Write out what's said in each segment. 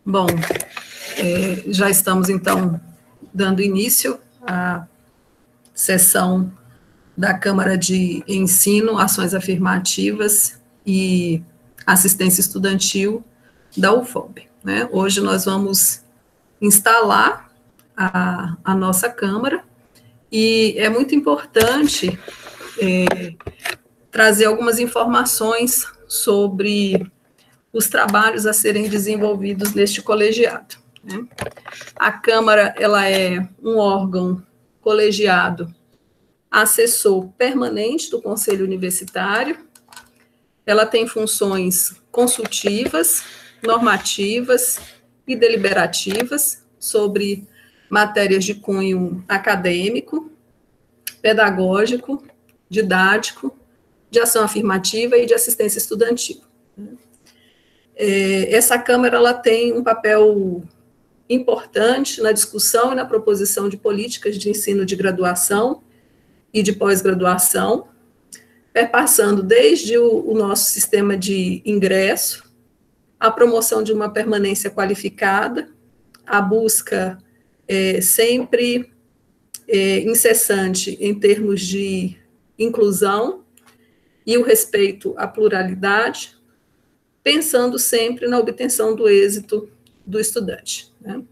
Bom, já estamos, então, dando início à sessão da Câmara de Ensino, Ações Afirmativas e Assistência Estudantil da UFOB, né? Hoje nós vamos instalar a nossa Câmara e é muito importante trazer algumas informações sobre os trabalhos a serem desenvolvidos neste colegiado, né? A Câmara, ela é um órgão colegiado assessor permanente do Conselho Universitário, ela tem funções consultivas, normativas e deliberativas sobre matérias de cunho acadêmico, pedagógico, didático, de ação afirmativa e de assistência estudantil. Essa Câmara ela tem um papel importante na discussão e na proposição de políticas de ensino de graduação e de pós-graduação, perpassando desde o nosso sistema de ingresso, a promoção de uma permanência qualificada, a busca sempre incessante em termos de inclusão e o respeito à pluralidade, pensando sempre na obtenção do êxito do estudante, né?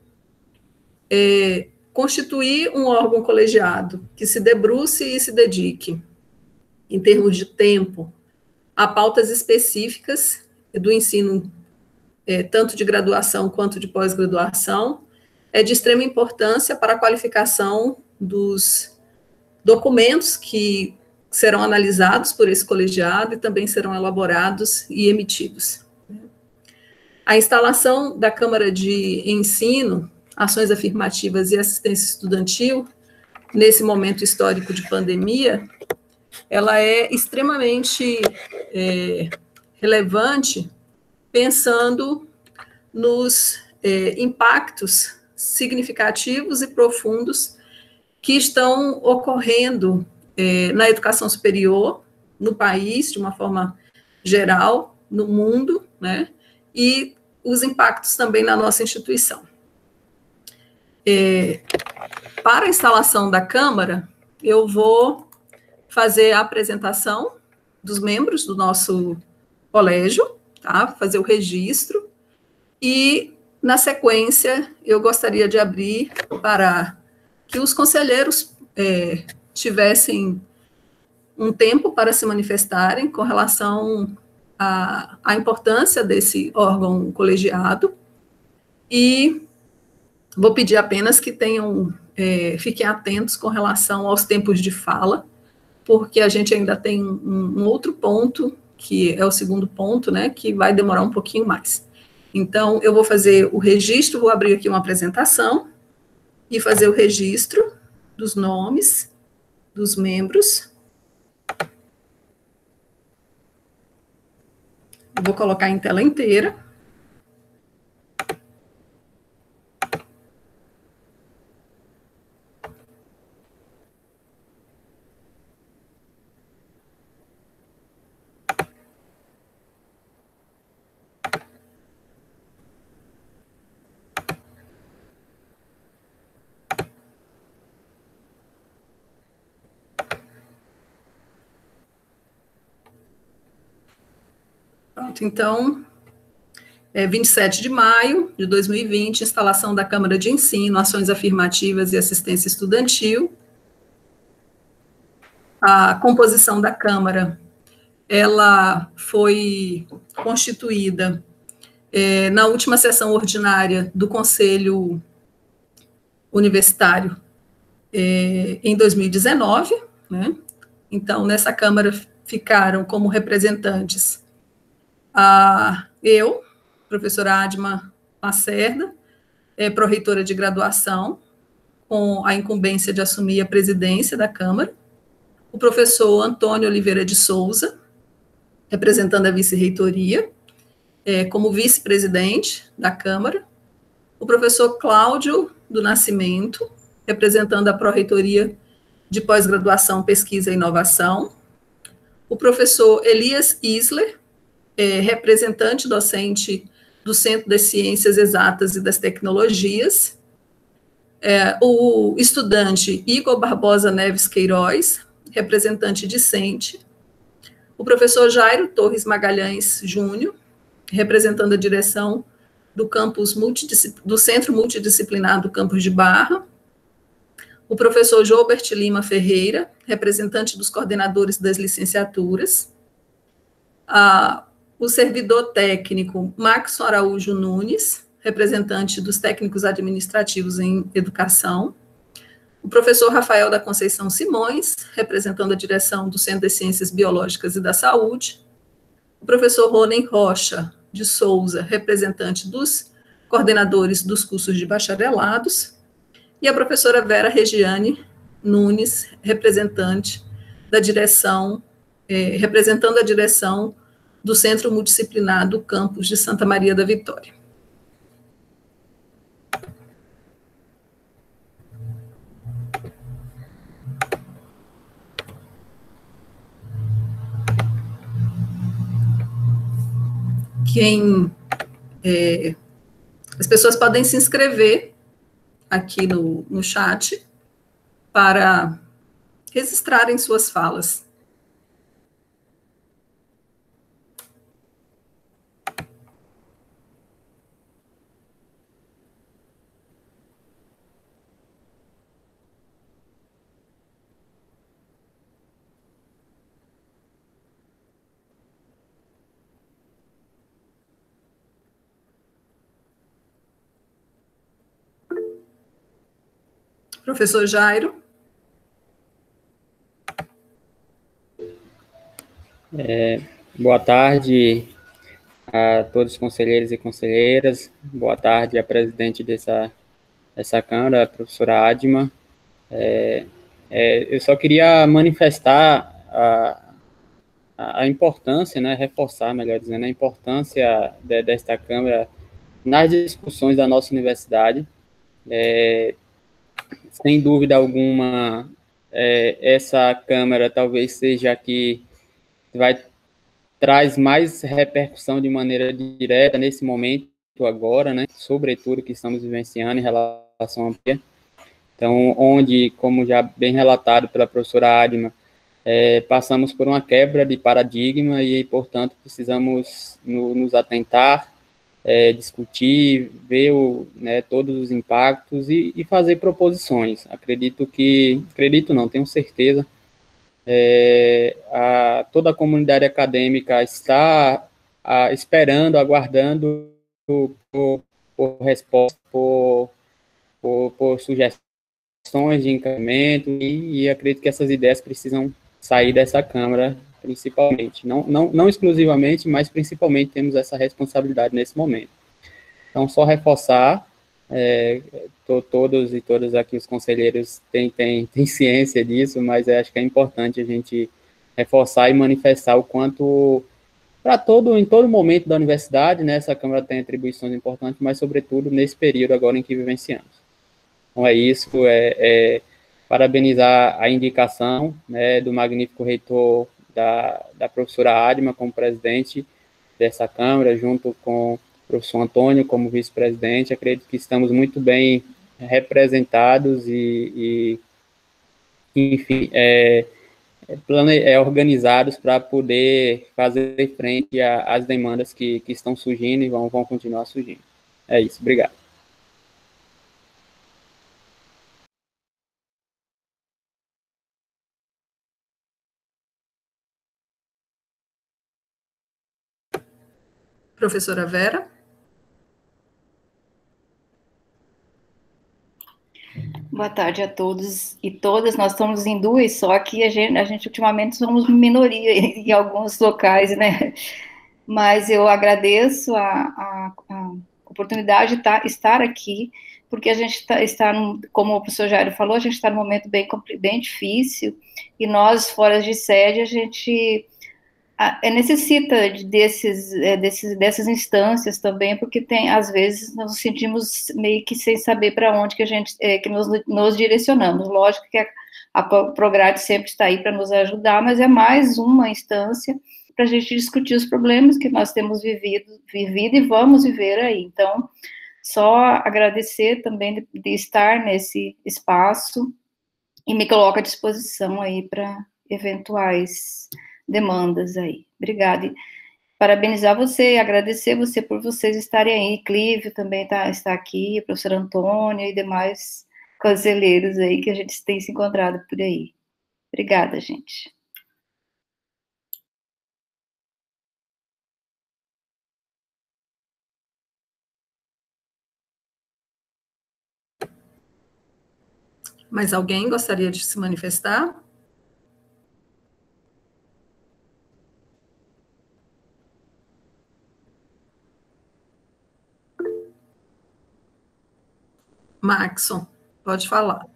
Constituir um órgão colegiado que se debruce e se dedique, em termos de tempo, a pautas específicas do ensino, tanto de graduação quanto de pós-graduação, é de extrema importância para a qualificação dos documentos que serão analisados por esse colegiado e também serão elaborados e emitidos. A instalação da Câmara de Ensino, Ações Afirmativas e Assistência Estudantil, nesse momento histórico de pandemia, ela é extremamente relevante, pensando nos impactos significativos e profundos que estão ocorrendo na educação superior, no país, de uma forma geral, no mundo, né? E os impactos também na nossa instituição. Para a instalação da Câmara, eu vou fazer a apresentação dos membros do nosso colégio, tá? Fazer o registro, e, na sequência, eu gostaria de abrir para que os conselheiros tivessem um tempo para se manifestarem com relação à importância desse órgão colegiado, e vou pedir apenas que fiquem atentos com relação aos tempos de fala, porque a gente ainda tem um outro ponto, que é o segundo ponto, né, que vai demorar um pouquinho mais. Então, eu vou fazer o registro, vou abrir aqui uma apresentação e fazer o registro dos nomes dos membros. Vou colocar em tela inteira. Pronto, então, 27 de maio de 2020, instalação da Câmara de Ensino, Ações Afirmativas e Assistência Estudantil. A composição da Câmara, ela foi constituída na última sessão ordinária do Conselho Universitário em 2019, né? Então, nessa Câmara ficaram como representantes eu, professora Adma Lacerda, pró-reitora de graduação, com a incumbência de assumir a presidência da Câmara, o professor Antônio Oliveira de Souza, representando a vice-reitoria, como vice-presidente da Câmara, o professor Cláudio do Nascimento, representando a pró-reitoria de pós-graduação, pesquisa e inovação, o professor Elias Isler, representante docente do Centro das Ciências Exatas e das Tecnologias, o estudante Igor Barbosa Neves Queiroz, representante discente, o professor Jairo Torres Magalhães Júnior, representando a direção do do Centro Multidisciplinar do Campus de Barra, o professor Joubert Lima Ferreira, representante dos coordenadores das licenciaturas, o servidor técnico Max Araújo Nunes, representante dos técnicos administrativos em educação, o professor Rafael da Conceição Simões, representando a direção do Centro das Ciências Biológicas e da Saúde, o professor Rony Rocha de Souza, representante dos coordenadores dos cursos de bacharelados, e a professora Vera Regiane Nunes, representante da direção, representando a direção do Centro Multidisciplinar do Campus de Santa Maria da Vitória. As pessoas podem se inscrever aqui no chat para registrarem suas falas. Professor Jairo. Boa tarde a todos os conselheiros e conselheiras. Boa tarde à presidente dessa Câmara, a professora Adma. Eu só queria manifestar a importância, né, reforçar, melhor dizendo, a importância desta Câmara nas discussões da nossa universidade. Sem dúvida alguma, essa Câmara talvez seja a que traz mais repercussão de maneira direta nesse momento agora, né, sobretudo que estamos vivenciando em relação à pandemia. Então, onde, como já bem relatado pela professora Adma, passamos por uma quebra de paradigma e, portanto, precisamos nos atentar, discutir, ver todos os impactos e fazer proposições. Tenho certeza, toda a comunidade acadêmica está esperando, aguardando por resposta, por sugestões de encaminhamento, e acredito que essas ideias precisam sair dessa Câmara, principalmente. Não exclusivamente, mas principalmente temos essa responsabilidade nesse momento. Então, só reforçar, todos e todas aqui os conselheiros têm ciência disso, mas acho que é importante a gente reforçar e manifestar o quanto, em todo momento da universidade, né, essa Câmara tem atribuições importantes, mas, sobretudo, nesse período agora em que vivenciamos. Então, é isso, parabenizar a indicação, né, do magnífico reitor da professora Adma como presidente dessa Câmara, junto com o professor Antônio como vice-presidente. Acredito que estamos muito bem representados e enfim, organizados para poder fazer frente às demandas que estão surgindo e vão continuar surgindo. É isso, obrigado. Professora Vera. Boa tarde a todos e todas. Nós estamos em duas, só que a gente ultimamente somos minoria em alguns locais, né? Mas eu agradeço a oportunidade de estar aqui, porque a gente como o professor Jairo falou, a gente está num momento bem difícil, e nós, fora de sede, a gente necessita dessas instâncias também, porque às vezes nós nos sentimos meio que sem saber para onde que nos direcionamos. Lógico que a Prograde sempre está aí para nos ajudar, mas é mais uma instância para a gente discutir os problemas que nós temos vivido e vamos viver aí. Então, só agradecer também de estar nesse espaço e me coloco à disposição aí para eventuais demandas aí. Obrigada. E parabenizar você, agradecer você por vocês estarem aí. Clívio também está aqui, o professor Antônio e demais conselheiros aí que a gente tem se encontrado por aí. Obrigada, gente. Mais alguém gostaria de se manifestar? Maxson, pode falar.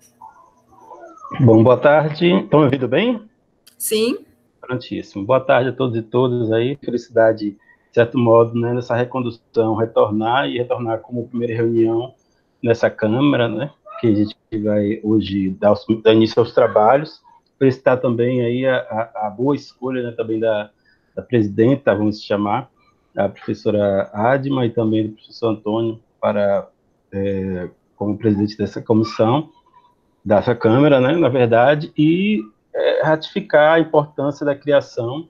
Bom, boa tarde. Estão me ouvindo bem? Sim. Prontíssimo. Boa tarde a todos e todas aí. Felicidade, de certo modo, né, nessa recondução, retornar como primeira reunião nessa Câmara, né, que a gente vai hoje dar início aos trabalhos. Felicitar também aí a boa escolha, né, também da presidenta, vamos chamar, a professora Adma e também do professor Antônio como presidente dessa comissão, dessa Câmara, né, na verdade, e ratificar a importância da criação,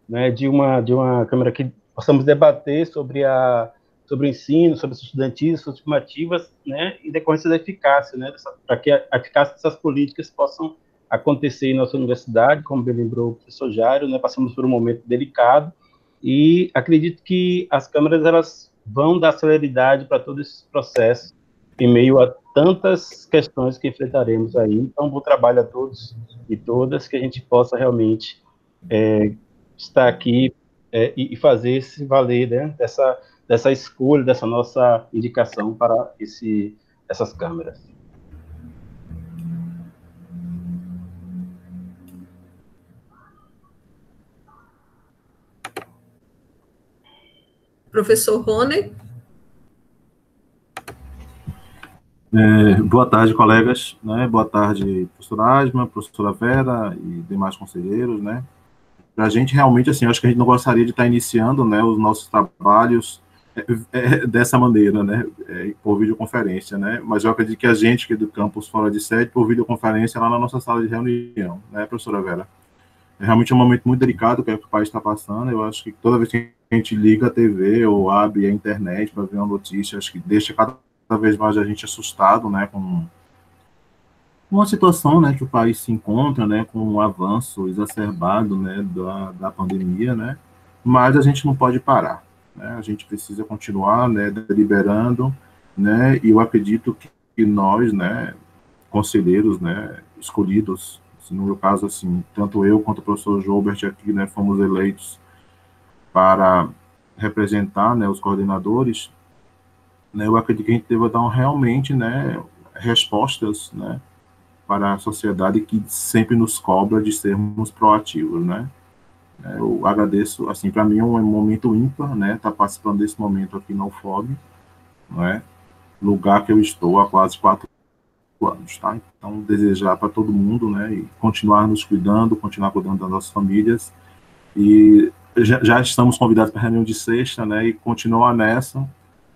né, de uma Câmara que possamos debater sobre o ensino, sobre os estudantis, suas estimativas, né, e decorrência da eficácia, né, para que a eficácia dessas políticas possam acontecer em nossa universidade, como bem lembrou o professor Jairo, né, passamos por um momento delicado, e acredito que as câmaras elas vão dar celeridade para todo esse processo, em meio a tantas questões que enfrentaremos aí. Então, bom trabalho a todos e todas, que a gente possa realmente estar aqui e fazer esse valer, né, dessa escolha, dessa nossa indicação para essas câmeras. Professor Rony. Boa tarde, colegas, né? Boa tarde, professora Asma, professora Vera e demais conselheiros, né? Para a gente, realmente, assim, acho que a gente não gostaria de estar iniciando, né, os nossos trabalhos dessa maneira, né, por videoconferência, né? Mas eu acredito que a gente, que é do campus fora de sede, por videoconferência lá na nossa sala de reunião, né, professora Vera? É realmente um momento muito delicado que o país está passando. Eu acho que toda vez que a gente liga a TV ou abre a internet para ver uma notícia, acho que deixa cada vez mais a gente assustado, né, com uma situação, né, que o país se encontra, né, com um avanço exacerbado, né, da pandemia, né, mas a gente não pode parar, né, a gente precisa continuar, né, deliberando, né, e eu acredito que nós, né, conselheiros, né, escolhidos, no meu caso, assim, tanto eu quanto o professor Joubert aqui, né, fomos eleitos para representar, né, os coordenadores, né, eu acredito que a gente deva dar realmente, né, respostas, né, para a sociedade que sempre nos cobra de sermos proativos, né. Eu agradeço, assim, para mim é um momento ímpar, né, estar participando desse momento aqui na UFOB, não é, lugar que eu estou há quase 4 anos, tá? Então, desejar para todo mundo, né, e continuar nos cuidando, continuar cuidando das nossas famílias, e já estamos convidados para a reunião de sexta, né, e continuar nessa,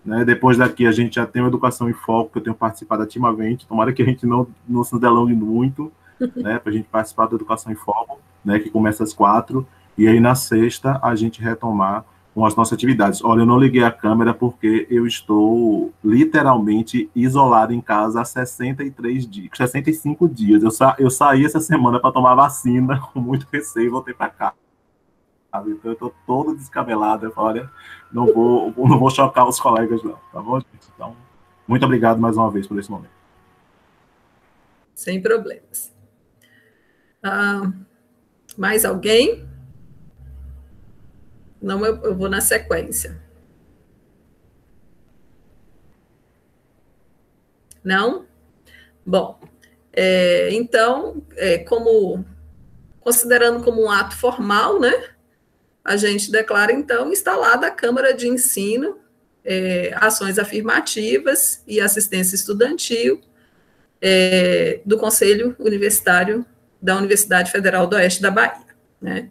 né, depois daqui a gente já tem uma Educação em Foco, que eu tenho participado ativamente, tomara que a gente não se delongue muito, né, para a gente participar da Educação em Foco, né, que começa às 4, e aí na sexta a gente retomar com as nossas atividades. Olha, eu não liguei a câmera porque eu estou literalmente isolado em casa há 65 dias. Eu saí essa semana para tomar vacina com muito receio e voltei para cá. Então eu estou todo descabelado. Eu falo, olha, não vou chocar os colegas, não. Tá bom, gente? Então, muito obrigado mais uma vez por esse momento. Sem problemas. Mais alguém? Não, eu vou na sequência. Não? Bom, então, considerando como um ato formal, né, a gente declara, então, instalada a Câmara de Ensino, Ações Afirmativas e Assistência Estudantil do Conselho Universitário da Universidade Federal do Oeste da Bahia, né?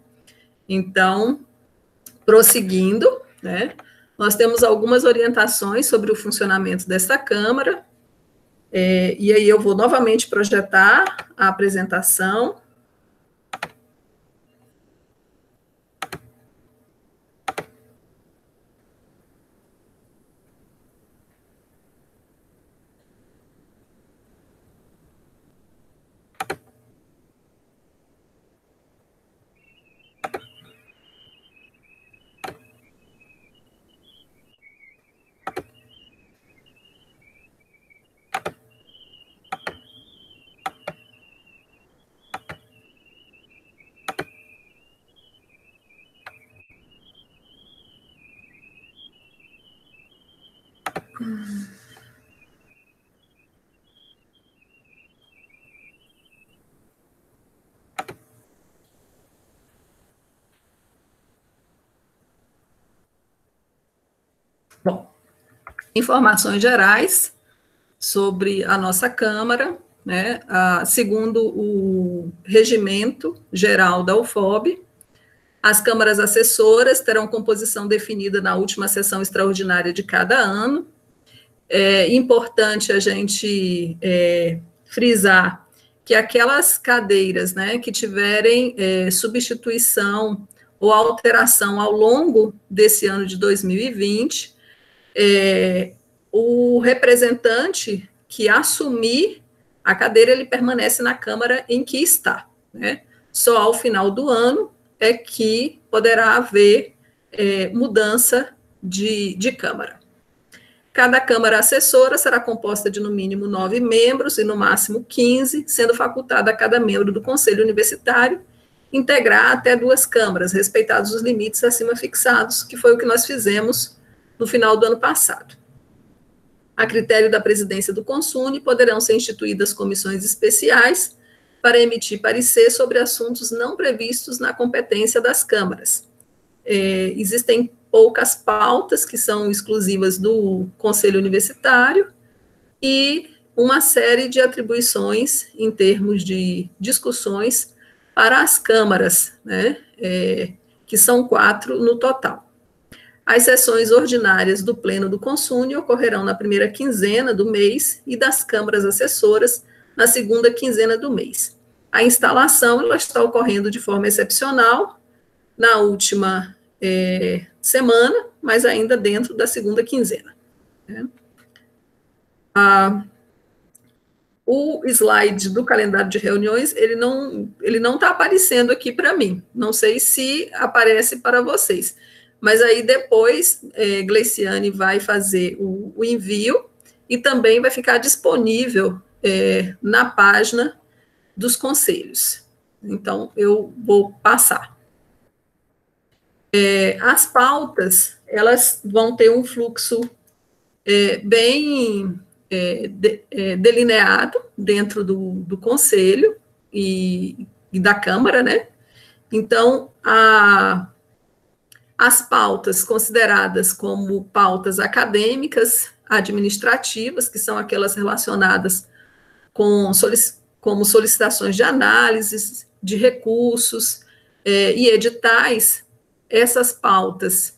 Então, prosseguindo, né, nós temos algumas orientações sobre o funcionamento desta Câmara, e aí eu vou novamente projetar a apresentação. Bom, informações gerais sobre a nossa Câmara, né, segundo o regimento geral da UFOB, as câmaras assessoras terão composição definida na última sessão extraordinária de cada ano. É importante a gente frisar que aquelas cadeiras, né, que tiverem substituição ou alteração ao longo desse ano de 2020, o representante que assumir a cadeira, ele permanece na Câmara em que está, né? Só ao final do ano é que poderá haver mudança de Câmara. Cada Câmara assessora será composta de no mínimo 9 membros e no máximo 15, sendo facultada a cada membro do Conselho Universitário integrar até 2 câmaras, respeitados os limites acima fixados, que foi o que nós fizemos no final do ano passado. A critério da presidência do Consune, poderão ser instituídas comissões especiais para emitir parecer sobre assuntos não previstos na competência das câmaras. Existem poucas pautas que são exclusivas do Conselho Universitário e uma série de atribuições em termos de discussões para as câmaras, né, que são 4 no total. As sessões ordinárias do Pleno do Consune ocorrerão na primeira quinzena do mês e das câmaras assessoras na segunda quinzena do mês. A instalação ela está ocorrendo de forma excepcional na última semana, mas ainda dentro da segunda quinzena. Né? O slide do calendário de reuniões, ele não está aparecendo aqui para mim. Não sei se aparece para vocês. Mas aí depois, Gleiciane vai fazer o envio e também vai ficar disponível na página dos conselhos. Então, eu vou passar. As pautas, elas vão ter um fluxo bem delineado dentro do conselho e da Câmara, né? Então, as pautas consideradas como pautas acadêmicas, administrativas, que são aquelas relacionadas como solicitações de análises, de recursos e editais, essas pautas,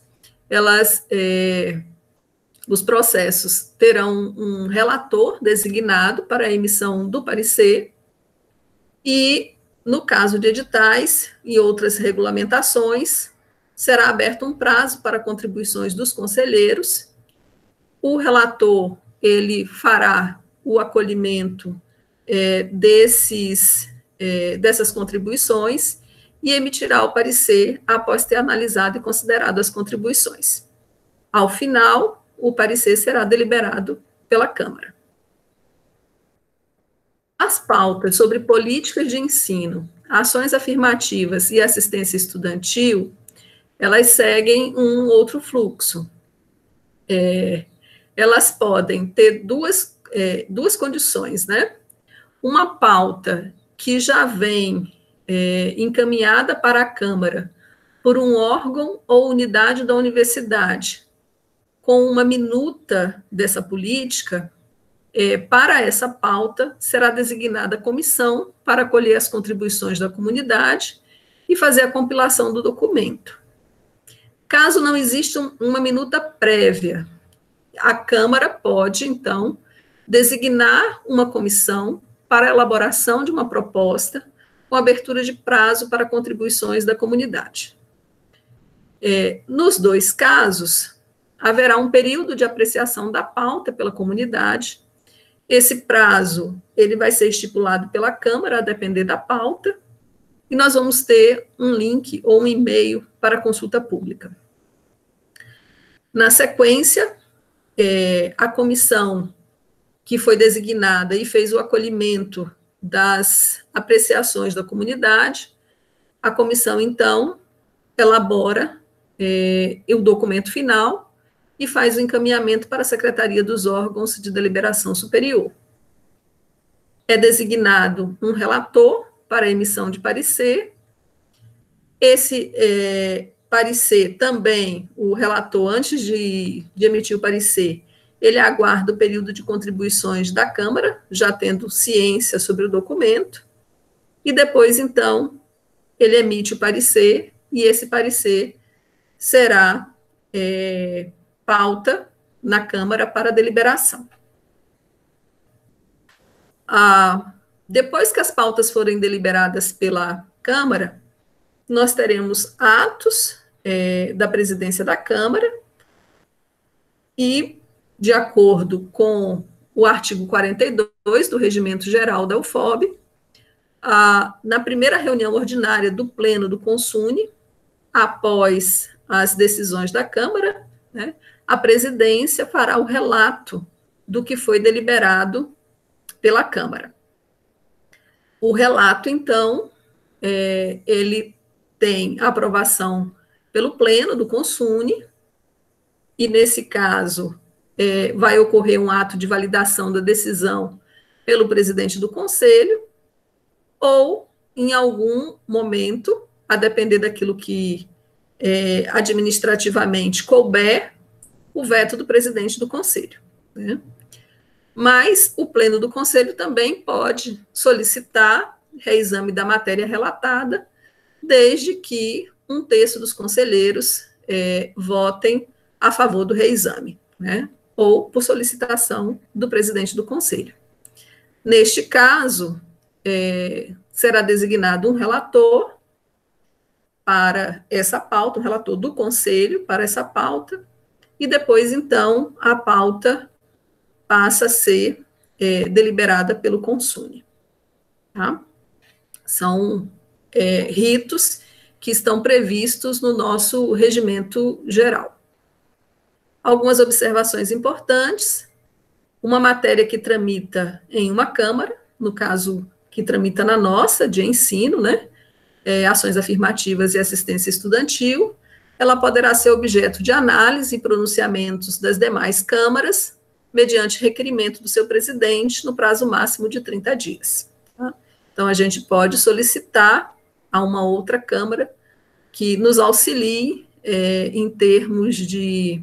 os processos terão um relator designado para a emissão do parecer e, no caso de editais e outras regulamentações, será aberto um prazo para contribuições dos conselheiros. O relator, ele fará o acolhimento dessas contribuições e emitirá o parecer após ter analisado e considerado as contribuições. Ao final, o parecer será deliberado pela Câmara. As pautas sobre políticas de ensino, ações afirmativas e assistência estudantil, elas seguem um outro fluxo. Elas podem ter duas condições, né? Uma pauta que já vem encaminhada para a Câmara por um órgão ou unidade da universidade, com uma minuta dessa política, para essa pauta será designada comissão para acolher as contribuições da comunidade e fazer a compilação do documento. Caso não exista uma minuta prévia, a Câmara pode, então, designar uma comissão para a elaboração de uma proposta com abertura de prazo para contribuições da comunidade. Nos dois casos, haverá um período de apreciação da pauta pela comunidade. Esse prazo, ele vai ser estipulado pela Câmara, a depender da pauta, e nós vamos ter um link ou um e-mail para consulta pública. Na sequência, a comissão que foi designada e fez o acolhimento das apreciações da comunidade, a comissão, então, elabora o documento final e faz o encaminhamento para a Secretaria dos Órgãos de Deliberação Superior. É designado um relator para a emissão de parecer. Esse parecer também, o relator, antes de emitir o parecer, ele aguarda o período de contribuições da Câmara, já tendo ciência sobre o documento, e depois, então, ele emite o parecer, e esse parecer será pauta na Câmara para deliberação. Depois que as pautas forem deliberadas pela Câmara, nós teremos atos da presidência da Câmara e, de acordo com o artigo 42 do Regimento Geral da UFOB, na primeira reunião ordinária do Pleno do Consune, após as decisões da Câmara, né, a presidência fará o relato do que foi deliberado pela Câmara. O relato, então, ele tem aprovação pelo Pleno do Consune, e, nesse caso, vai ocorrer um ato de validação da decisão pelo presidente do Conselho, ou, em algum momento, a depender daquilo que administrativamente couber, o veto do presidente do Conselho, né? Mas o Pleno do Conselho também pode solicitar reexame da matéria relatada, desde que um terço dos conselheiros votem a favor do reexame, né? Ou por solicitação do presidente do Conselho. Neste caso, será designado um relator para essa pauta, um relator do Conselho para essa pauta, e depois, então, a pauta passa a ser deliberada pelo Consune. Tá? São ritos que estão previstos no nosso regimento geral. Algumas observações importantes: uma matéria que tramita em uma Câmara, no caso, que tramita na nossa, de ensino, né, ações afirmativas e assistência estudantil, ela poderá ser objeto de análise e pronunciamentos das demais câmaras, mediante requerimento do seu presidente, no prazo máximo de 30 dias. Tá? Então, a gente pode solicitar a uma outra Câmara que nos auxilie em termos de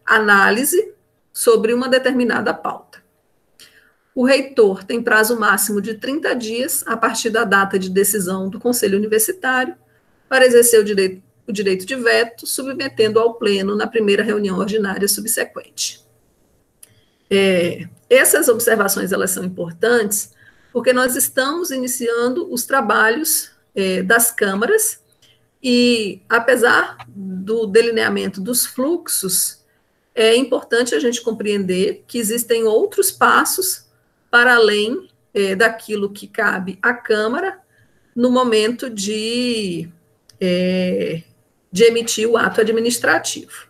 análise sobre uma determinada pauta. O reitor tem prazo máximo de 30 dias, a partir da data de decisão do Conselho Universitário, para exercer o direito de veto, submetendo ao Pleno na primeira reunião ordinária subsequente. Essas observações, elas são importantes, porque nós estamos iniciando os trabalhos das câmaras, e, apesar do delineamento dos fluxos, é importante a gente compreender que existem outros passos para além daquilo que cabe à Câmara no momento de emitir o ato administrativo.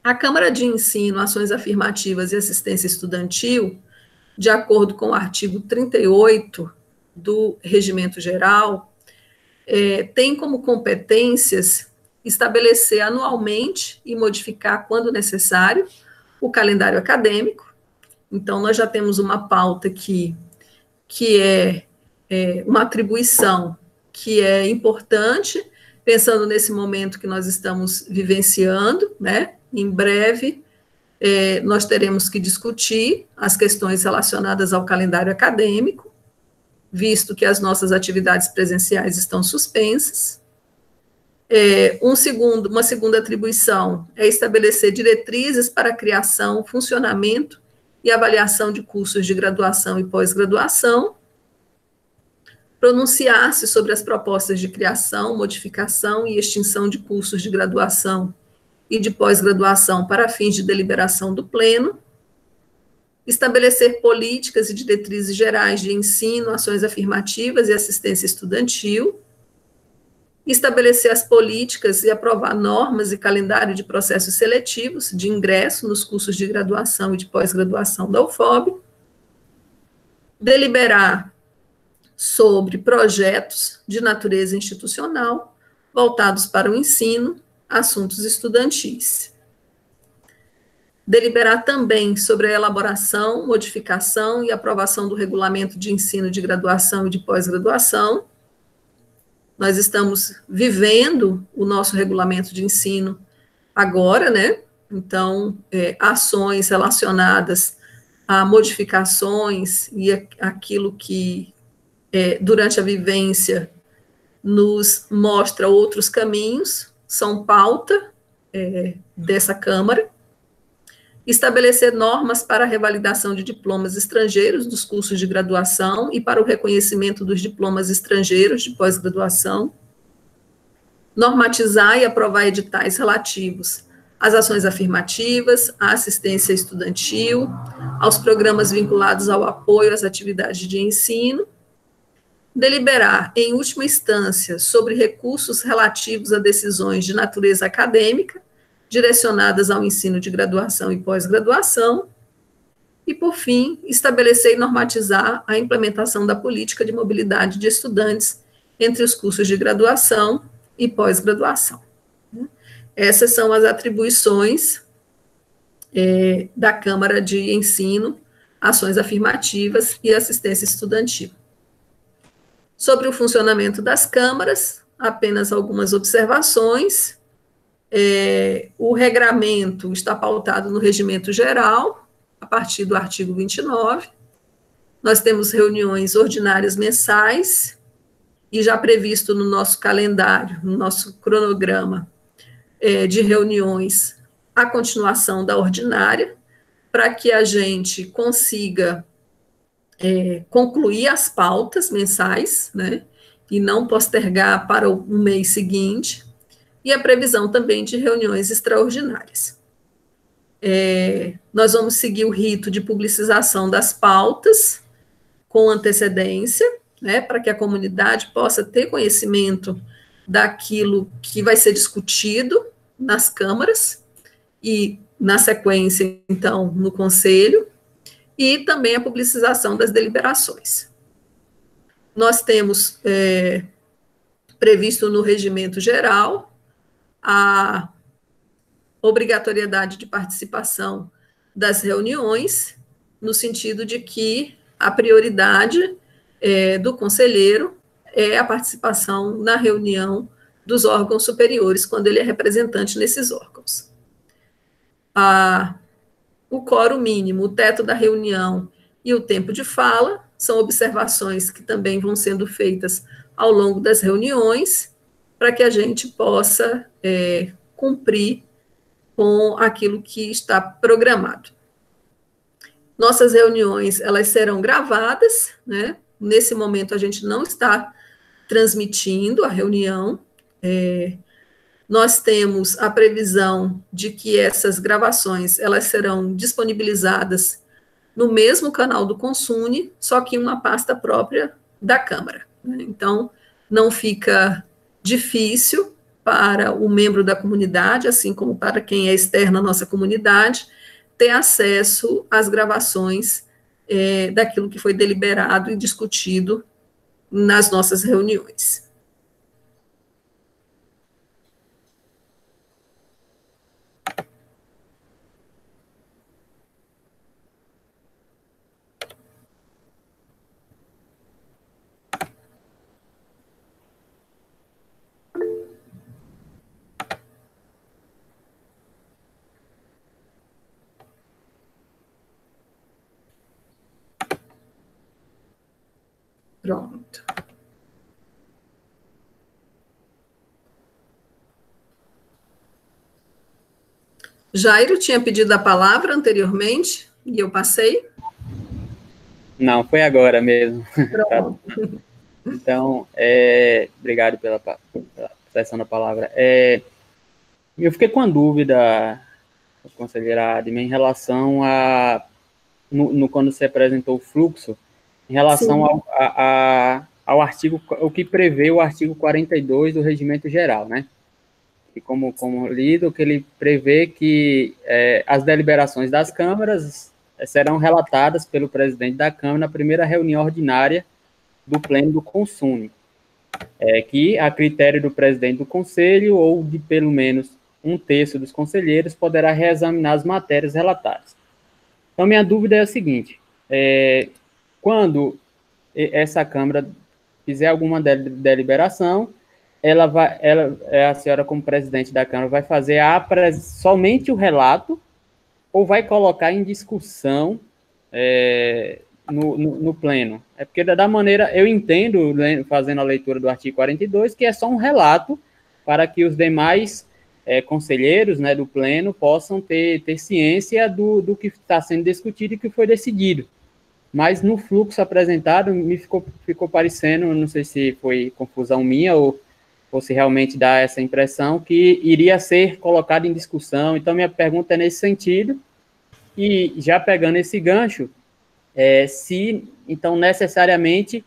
A Câmara de Ensino, Ações Afirmativas e Assistência Estudantil, de acordo com o artigo 38 do Regimento Geral, tem como competências estabelecer anualmente e modificar, quando necessário, o calendário acadêmico. Então, nós já temos uma pauta que é uma atribuição que é importante, pensando nesse momento que nós estamos vivenciando, né? Em breve, nós teremos que discutir as questões relacionadas ao calendário acadêmico, visto que as nossas atividades presenciais estão suspensas. Uma segunda atribuição é estabelecer diretrizes para a criação, funcionamento e avaliação de cursos de graduação e pós-graduação, pronunciar-se sobre as propostas de criação, modificação e extinção de cursos de graduação e de pós-graduação para fins de deliberação do Pleno, estabelecer políticas e diretrizes gerais de ensino, ações afirmativas e assistência estudantil, estabelecer as políticas e aprovar normas e calendário de processos seletivos de ingresso nos cursos de graduação e de pós-graduação da UFOB, deliberar sobre projetos de natureza institucional voltados para o ensino, assuntos estudantis. Deliberar também sobre a elaboração, modificação e aprovação do regulamento de ensino de graduação e de pós-graduação. Nós estamos vivendo o nosso regulamento de ensino agora, né? Então, ações relacionadas a modificações e aquilo que, durante a vivência, nos mostra outros caminhos, são pauta dessa Câmara. Estabelecer normas para a revalidação de diplomas estrangeiros dos cursos de graduação e para o reconhecimento dos diplomas estrangeiros de pós-graduação. Normatizar e aprovar editais relativos às ações afirmativas, à assistência estudantil, aos programas vinculados ao apoio às atividades de ensino. Deliberar, em última instância, sobre recursos relativos a decisões de natureza acadêmica, direcionadas ao ensino de graduação e pós-graduação, e, por fim, estabelecer e normatizar a implementação da política de mobilidade de estudantes entre os cursos de graduação e pós-graduação. Essas são as atribuições da Câmara de Ensino, Ações Afirmativas e Assistência Estudantil. Sobre o funcionamento das câmaras, apenas algumas observações. O regramento está pautado no regimento geral, a partir do artigo 29. Nós temos reuniões ordinárias mensais, e já previsto no nosso calendário, no nosso cronograma de reuniões, a continuação da ordinária, para que a gente consiga concluir as pautas mensais, né, e não postergar para o mês seguinte, e a previsão também de reuniões extraordinárias. Nós vamos seguir o rito de publicização das pautas com antecedência, né, para que a comunidade possa ter conhecimento daquilo que vai ser discutido nas câmaras e, na sequência, então, no conselho, e também a publicização das deliberações. Nós temos previsto no regimento geral a obrigatoriedade de participação das reuniões, no sentido de que a prioridade do conselheiro é a participação na reunião dos órgãos superiores, quando ele é representante nesses órgãos. O quórum mínimo, o teto da reunião e o tempo de fala são observações que também vão sendo feitas ao longo das reuniões, para que a gente possa cumprir com aquilo que está programado. Nossas reuniões, elas serão gravadas, né? Nesse momento, a gente não está transmitindo a reunião. Nós temos a previsão de que essas gravações, elas serão disponibilizadas no mesmo canal do Consune, só que em uma pasta própria da Câmara, né? Então, não fica difícil para o membro da comunidade, assim como para quem é externo à nossa comunidade, ter acesso às gravações daquilo que foi deliberado e discutido nas nossas reuniões. Pronto. Jairo tinha pedido a palavra anteriormente e eu passei. Não, foi agora mesmo. Pronto. Então, obrigado pela cessão da palavra. Eu fiquei com a dúvida, conselheira Adma, em relação a, quando você apresentou o fluxo, em relação ao artigo, o que prevê o artigo 42 do Regimento Geral, né? E como lido, que ele prevê que as deliberações das câmaras serão relatadas pelo presidente da Câmara na primeira reunião ordinária do Pleno do Consune, que, a critério do presidente do Conselho ou de pelo menos um terço dos conselheiros, poderá reexaminar as matérias relatadas. Então, minha dúvida é a seguinte, quando essa Câmara fizer alguma deliberação, a senhora, como presidente da Câmara, vai fazer somente o relato ou vai colocar em discussão no Pleno? É porque, da maneira, eu entendo, fazendo a leitura do artigo 42, que é só um relato para que os demais conselheiros, né, do Pleno possam ter ciência do que está sendo discutido e que foi decidido. Mas no fluxo apresentado, me ficou parecendo, não sei se foi confusão minha ou se realmente dá essa impressão, que iria ser colocado em discussão. Então, minha pergunta é nesse sentido, e já pegando esse gancho, se, então, necessariamente,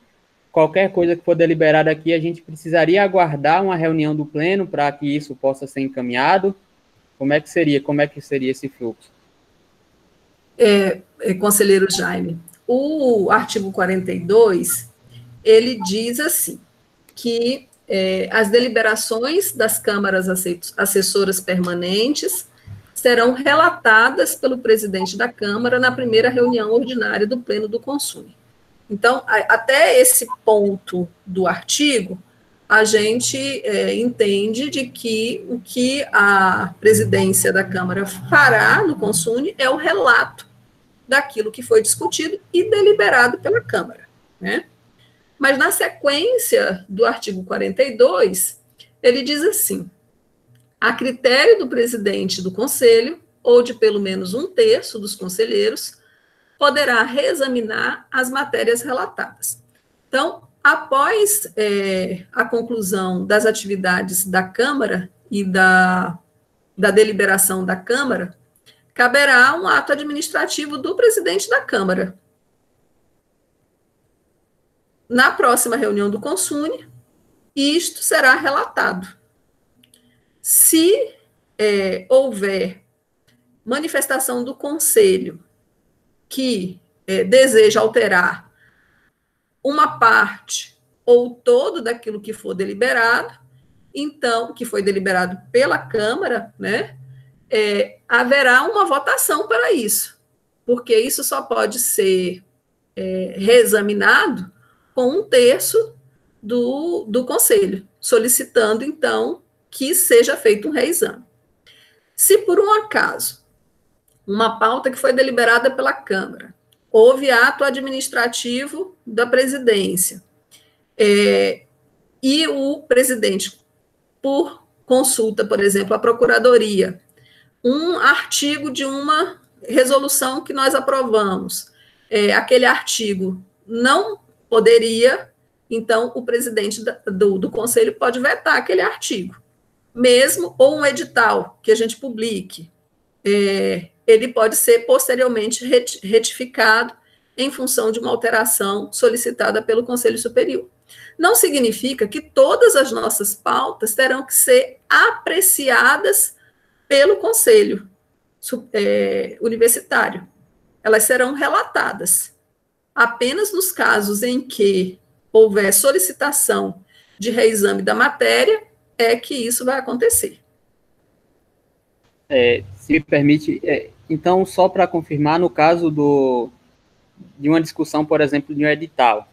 qualquer coisa que for deliberada aqui, a gente precisaria aguardar uma reunião do Pleno para que isso possa ser encaminhado? Como é que seria esse fluxo? Conselheiro Jaime, o artigo 42, ele diz assim, que as deliberações das câmaras assessoras permanentes serão relatadas pelo presidente da Câmara na primeira reunião ordinária do Pleno do Consune. Então, até esse ponto do artigo, a gente entende de que o que a presidência da Câmara fará no Consune é o relato daquilo que foi discutido e deliberado pela Câmara, né? Mas na sequência do artigo 42, ele diz assim, a critério do presidente do Conselho, ou de pelo menos um terço dos conselheiros, poderá reexaminar as matérias relatadas. Então, após a conclusão das atividades da Câmara e da deliberação da Câmara, caberá um ato administrativo do presidente da Câmara. Na próxima reunião do Consune, isto será relatado. Se houver manifestação do Conselho que deseja alterar uma parte ou todo daquilo que for deliberado, então, que foi deliberado pela Câmara, né, haverá uma votação para isso, porque isso só pode ser reexaminado com um terço do Conselho, solicitando, então, que seja feito um reexame. Se, por um acaso, uma pauta que foi deliberada pela Câmara, houve ato administrativo da presidência, e o presidente, por consulta, por exemplo, à Procuradoria, um artigo de uma resolução que nós aprovamos, aquele artigo não poderia, então, o presidente do Conselho pode vetar aquele artigo. Mesmo, ou um edital que a gente publique, ele pode ser posteriormente retificado em função de uma alteração solicitada pelo Conselho Superior. Não significa que todas as nossas pautas terão que ser apreciadas pelo Conselho Universitário. Elas serão relatadas. Apenas nos casos em que houver solicitação de reexame da matéria, é que isso vai acontecer. Se me permite, então, só para confirmar, no caso de uma discussão, por exemplo, de um edital,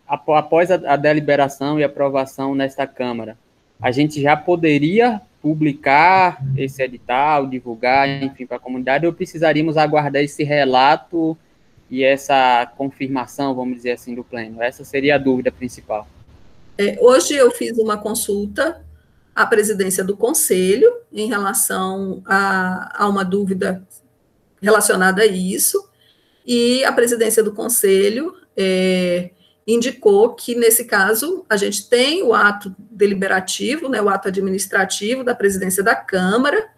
após a deliberação e aprovação nesta Câmara, a gente já poderia publicar esse edital, divulgar, enfim, para a comunidade, ou precisaríamos aguardar esse relato e essa confirmação, vamos dizer assim, do Pleno? Essa seria a dúvida principal. Hoje eu fiz uma consulta à presidência do Conselho em relação a uma dúvida relacionada a isso, e a presidência do Conselho indicou que, nesse caso, a gente tem o ato deliberativo, né, o ato administrativo da presidência da Câmara,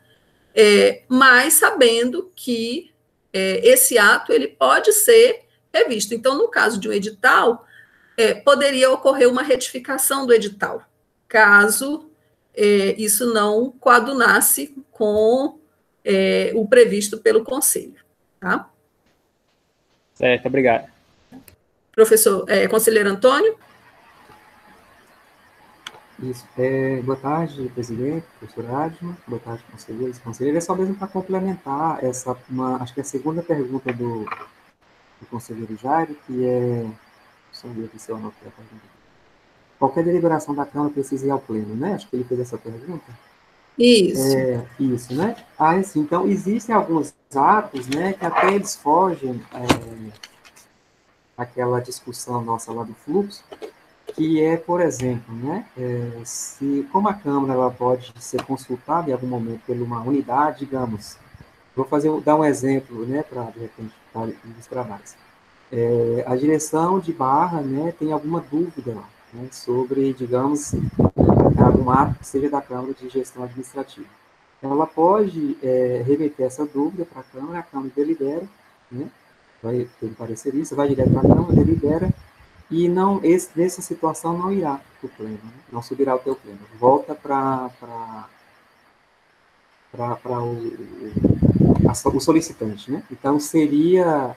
mas sabendo que esse ato ele pode ser revisto. Então, no caso de um edital, poderia ocorrer uma retificação do edital, caso isso não coadunasse com o previsto pelo Conselho. Tá? Certo, obrigado. Professor, conselheiro Antônio? Isso. Boa tarde, presidente, professor Adma, boa tarde, conselheiros e conselheiras. É só mesmo para complementar acho que a segunda pergunta do conselheiro Jairo, que só ver se eu anotei a pergunta. Qualquer deliberação da Câmara precisa ir ao pleno, né? Acho que ele fez essa pergunta. Isso. Isso, né? Assim, então, existem alguns atos, né, que até eles fogem aquela discussão nossa lá do fluxo, que por exemplo, né, como a Câmara ela pode ser consultada em algum momento por uma unidade, digamos, dar um exemplo, né, para, de repente, ilustrar mais. A direção de Barra, né, tem alguma dúvida lá, né, sobre, digamos, algum ato que seja da Câmara de Gestão Administrativa. Ela pode remeter essa dúvida para a Câmara delibera, né, vai ter um parecerista, vai direto para a Câmara, delibera, e nessa situação não irá para o pleno, né? Não subirá ao teu pleno, volta para o solicitante, né? Então, seria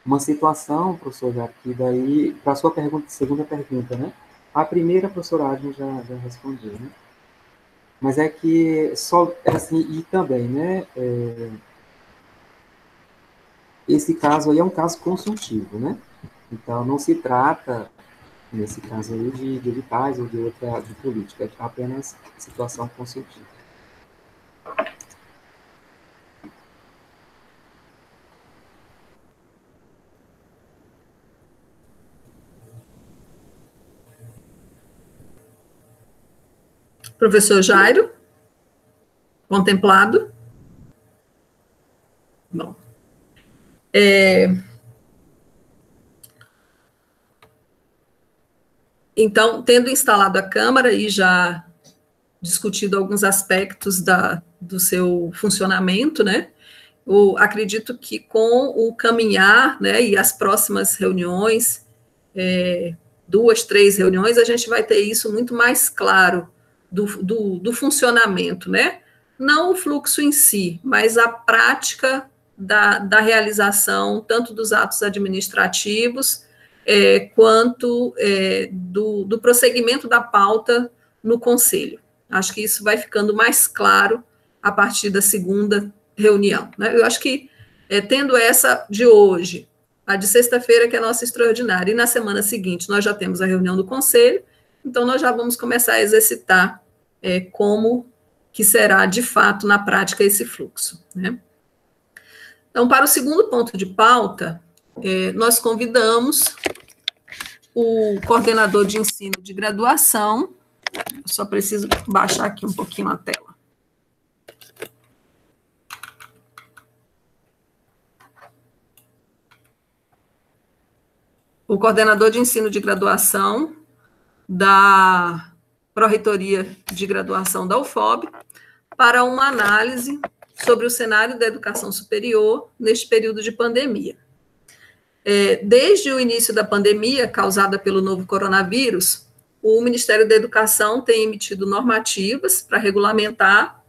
uma situação, professor Jair, que daí, para a sua segunda pergunta, né? A primeira, professor Adma já respondeu, né? Mas é que, assim, e também, né? Esse caso aí é um caso consultivo, né? Então, não se trata, nesse caso aí, de editais ou de política, é apenas situação consultiva. Professor Jairo? Contemplado? Bom. Então, tendo instalado a Câmara e já discutido alguns aspectos do seu funcionamento, né, eu acredito que com o caminhar, né, e as próximas reuniões, 2, 3 reuniões, a gente vai ter isso muito mais claro do funcionamento, né, não o fluxo em si, mas a prática da realização, tanto dos atos administrativos, quanto do prosseguimento da pauta no Conselho. Acho que isso vai ficando mais claro a partir da segunda reunião, né? Eu acho que, tendo essa de hoje, a de sexta-feira, que é a nossa extraordinária, e na semana seguinte nós já temos a reunião do Conselho, então nós já vamos começar a exercitar como que será, de fato, na prática, esse fluxo, né? Então, para o segundo ponto de pauta, nós convidamos o coordenador de ensino de graduação. Eu só preciso baixar aqui um pouquinho a tela. O coordenador de ensino de graduação da Pró-Reitoria de Graduação da UFOB, para uma análise sobre o cenário da educação superior neste período de pandemia. Desde o início da pandemia, causada pelo novo coronavírus, o Ministério da Educação tem emitido normativas para regulamentar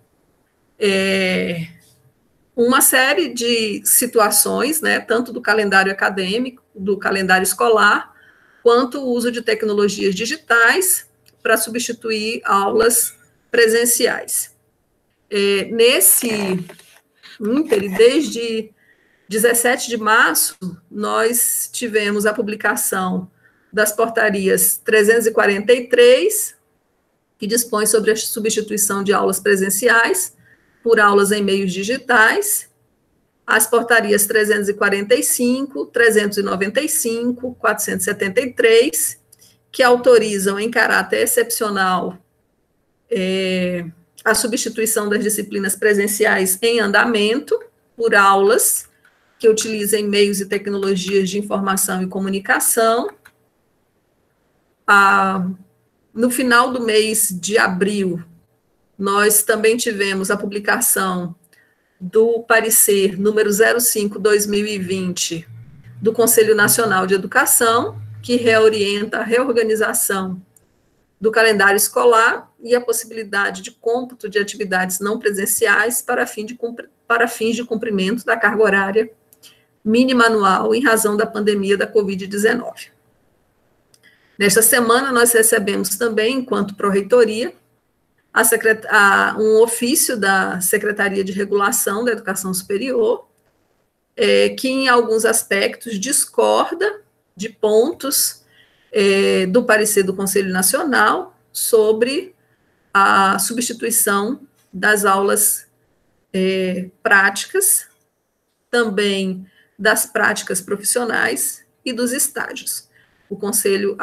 uma série de situações, né, tanto do calendário acadêmico, do calendário escolar, quanto o uso de tecnologias digitais para substituir aulas presenciais. Nesse ínterim, desde 17 de março, nós tivemos a publicação das portarias 343, que dispõe sobre a substituição de aulas presenciais por aulas em meios digitais, as portarias 345, 395, 473, que autorizam em caráter excepcional a substituição das disciplinas presenciais em andamento por aulas que utilizem meios e tecnologias de informação e comunicação. No final do mês de abril, nós também tivemos a publicação do parecer número 05/2020 do Conselho Nacional de Educação, que reorienta a reorganização do calendário escolar e a possibilidade de cômputo de atividades não presenciais para fins de cumprimento da carga horária mínima anual em razão da pandemia da Covid-19. Nesta semana, nós recebemos também, enquanto pró-reitoria, um ofício da Secretaria de Regulação da Educação Superior, que, em alguns aspectos, discorda de pontos do parecer do Conselho Nacional sobre a substituição das aulas práticas, também das práticas profissionais e dos estágios. O Conselho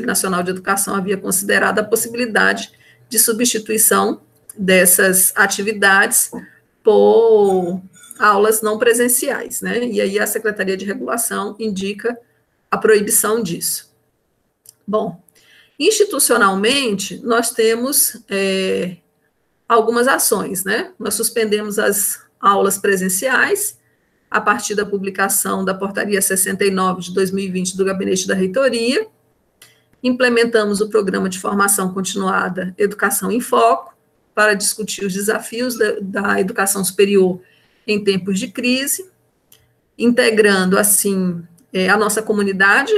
Nacional de Educação havia considerado a possibilidade de substituição dessas atividades por aulas não presenciais, né? E aí a Secretaria de Regulação indica a proibição disso. Bom, institucionalmente, nós temos algumas ações, né? Nós suspendemos as aulas presenciais a partir da publicação da Portaria 69 de 2020 do Gabinete da Reitoria, implementamos o Programa de Formação Continuada Educação em Foco, para discutir os desafios da educação superior em tempos de crise, integrando, assim, a nossa comunidade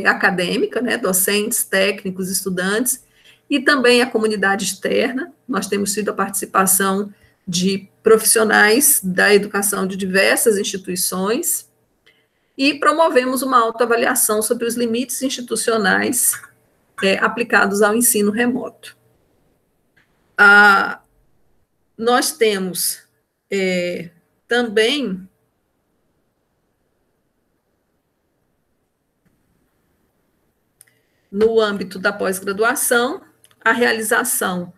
acadêmica, né, docentes, técnicos, estudantes, e também a comunidade externa. Nós temos tido a participação de profissionais da educação de diversas instituições, e promovemos uma autoavaliação sobre os limites institucionais aplicados ao ensino remoto. Nós temos também no âmbito da pós-graduação, a realização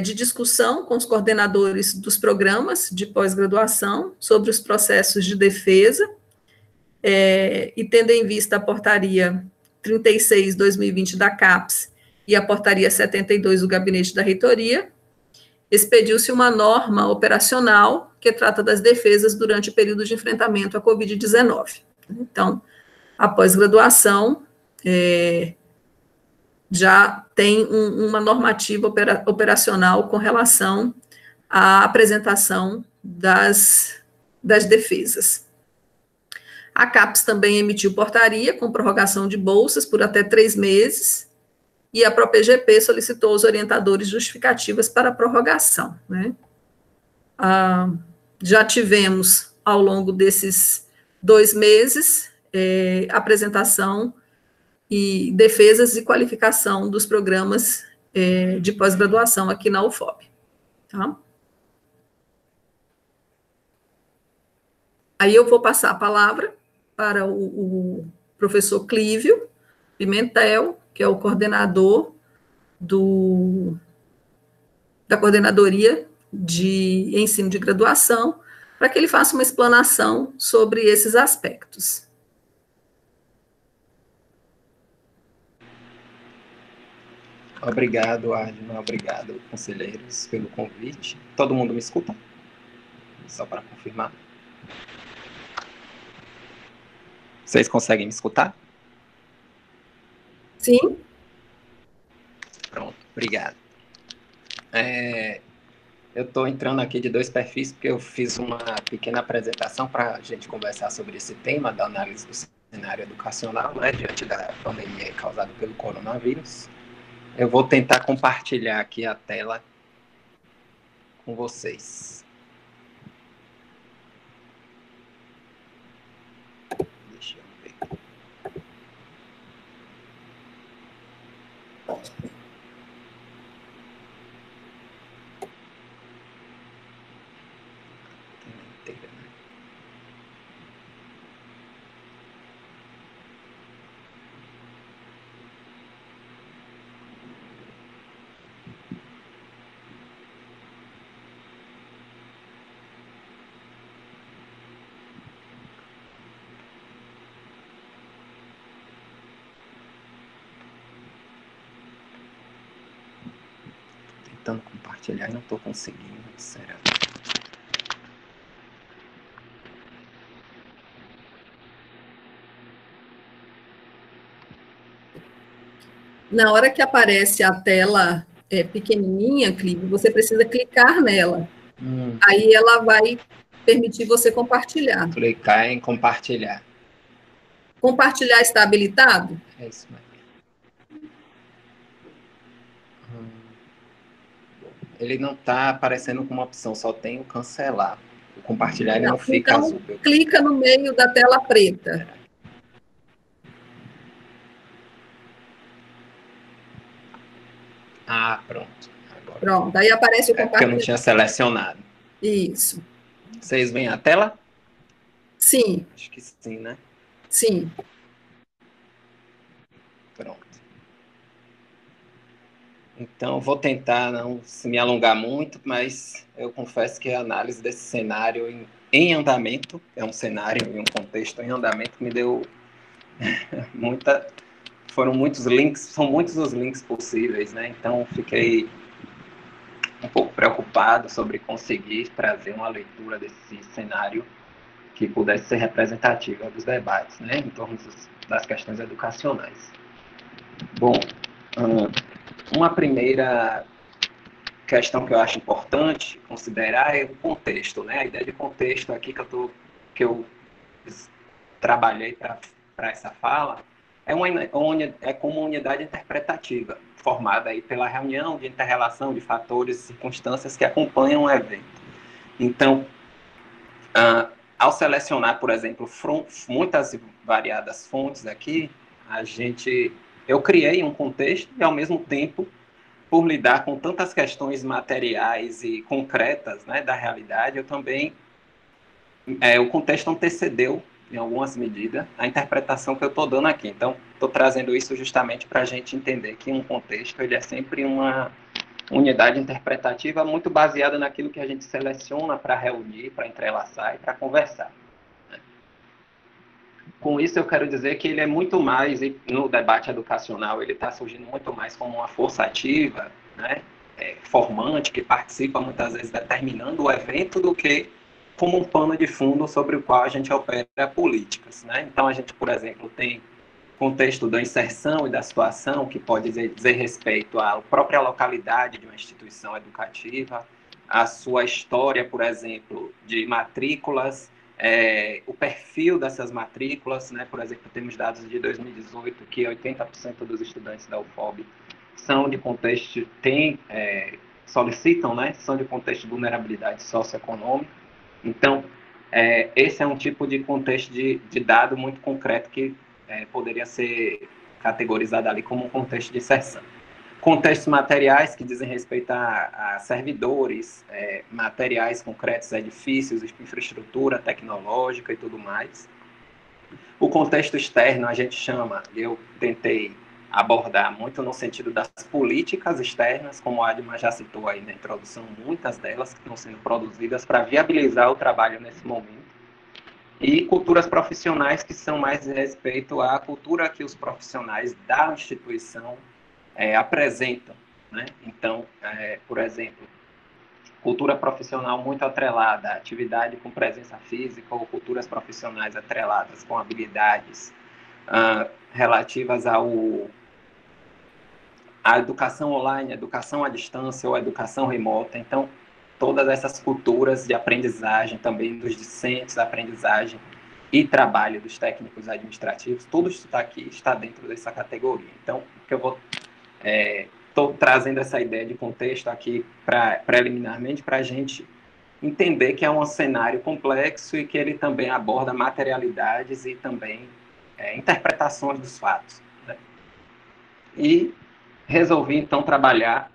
de discussão com os coordenadores dos programas de pós-graduação sobre os processos de defesa, e tendo em vista a portaria 36/2020 da CAPES e a portaria 72 do Gabinete da Reitoria, expediu-se uma norma operacional que trata das defesas durante o período de enfrentamento à Covid-19. Então, a pós-graduação já tem uma normativa operacional com relação à apresentação das defesas. A CAPES também emitiu portaria com prorrogação de bolsas por até 3 meses, e a ProPGP solicitou aos orientadores justificativas para a prorrogação, né? Já tivemos, ao longo desses 2 meses, apresentação e defesas e qualificação dos programas de pós-graduação aqui na UFOP. Tá? Aí eu vou passar a palavra para o professor Clívio Pimentel, que é o coordenador da Coordenadoria de Ensino de Graduação, para que ele faça uma explanação sobre esses aspectos. Obrigado, Adna, obrigado, conselheiros, pelo convite. Todo mundo me escuta? Só para confirmar. Vocês conseguem me escutar? Sim. Pronto, obrigado. Eu estou entrando aqui de 2 perfis, porque eu fiz uma pequena apresentação para a gente conversar sobre esse tema da análise do cenário educacional, né, diante da pandemia causada pelo coronavírus. Eu vou tentar compartilhar aqui a tela com vocês. Deixa eu ver. tentando compartilhar e não estou conseguindo, será? Na hora que aparece a tela pequenininha, Clive, você precisa clicar nela. Aí ela vai permitir você compartilhar. Clicar em compartilhar. Compartilhar está habilitado? É isso mesmo. Ele não está aparecendo como opção, só tem o cancelar. O compartilhar ele não fica então, azul. Clica no meio da tela preta. Ah, pronto. Agora. Pronto, aí aparece o compartilhar. Porque eu não tinha selecionado. Isso. Vocês veem a tela? Sim. Acho que sim, né? Sim. Pronto. Então, vou tentar não me alongar muito, mas eu confesso que a análise desse cenário em andamento, é um cenário e um contexto em andamento, me deu foram muitos links, são muitos os links possíveis, né? Então, fiquei um pouco preocupado sobre conseguir trazer uma leitura desse cenário que pudesse ser representativa dos debates, né? Em torno das questões educacionais. Bom, uma primeira questão que eu acho importante considerar é o contexto, né? A ideia de contexto aqui que eu trabalhei para essa fala é como uma unidade interpretativa formada aí pela reunião de interrelação de fatores e circunstâncias que acompanham o evento. Então, ao selecionar, por exemplo, muitas variadas fontes aqui, eu criei um contexto e, ao mesmo tempo, por lidar com tantas questões materiais e concretas, né, da realidade, eu também, o contexto antecedeu, em algumas medidas, a interpretação que eu estou dando aqui. Então, estou trazendo isso justamente para a gente entender que um contexto ele é sempre uma unidade interpretativa muito baseada naquilo que a gente seleciona para reunir, para entrelaçar e para conversar. Com isso, eu quero dizer que ele é muito mais, e no debate educacional, ele está surgindo muito mais como uma força ativa, né, formante, que participa muitas vezes determinando o evento, do que como um pano de fundo sobre o qual a gente opera políticas, né? Então, a gente, por exemplo, tem contexto da inserção e da situação, que pode dizer respeito à própria localidade de uma instituição educativa, a sua história, por exemplo, de matrículas, o perfil dessas matrículas, né? Por exemplo, temos dados de 2018 que 80% dos estudantes da UFOB são de contexto, solicitam, né? São de contexto de vulnerabilidade socioeconômica. Então, esse é um tipo de contexto de dado muito concreto que poderia ser categorizado ali como um contexto de inserção. Contextos materiais que dizem respeito a servidores, materiais concretos, edifícios, infraestrutura tecnológica e tudo mais. O contexto externo a gente chama, eu tentei abordar muito no sentido das políticas externas, como o Adma já citou aí na introdução, muitas delas que estão sendo produzidas para viabilizar o trabalho nesse momento. E culturas profissionais que são mais de respeito à cultura que os profissionais da instituição apresentam, né? Então, por exemplo, cultura profissional muito atrelada à atividade com presença física, ou culturas profissionais atreladas com habilidades relativas à educação online, educação à distância ou educação remota. Então, todas essas culturas de aprendizagem, também dos discentes, aprendizagem e trabalho dos técnicos administrativos, tudo isso está aqui, está dentro dessa categoria. Então, o que eu vou... Estou trazendo essa ideia de contexto aqui preliminarmente para a gente entender que é um cenário complexo e que ele também aborda materialidades e também interpretações dos fatos, né? E resolvi, então, trabalhar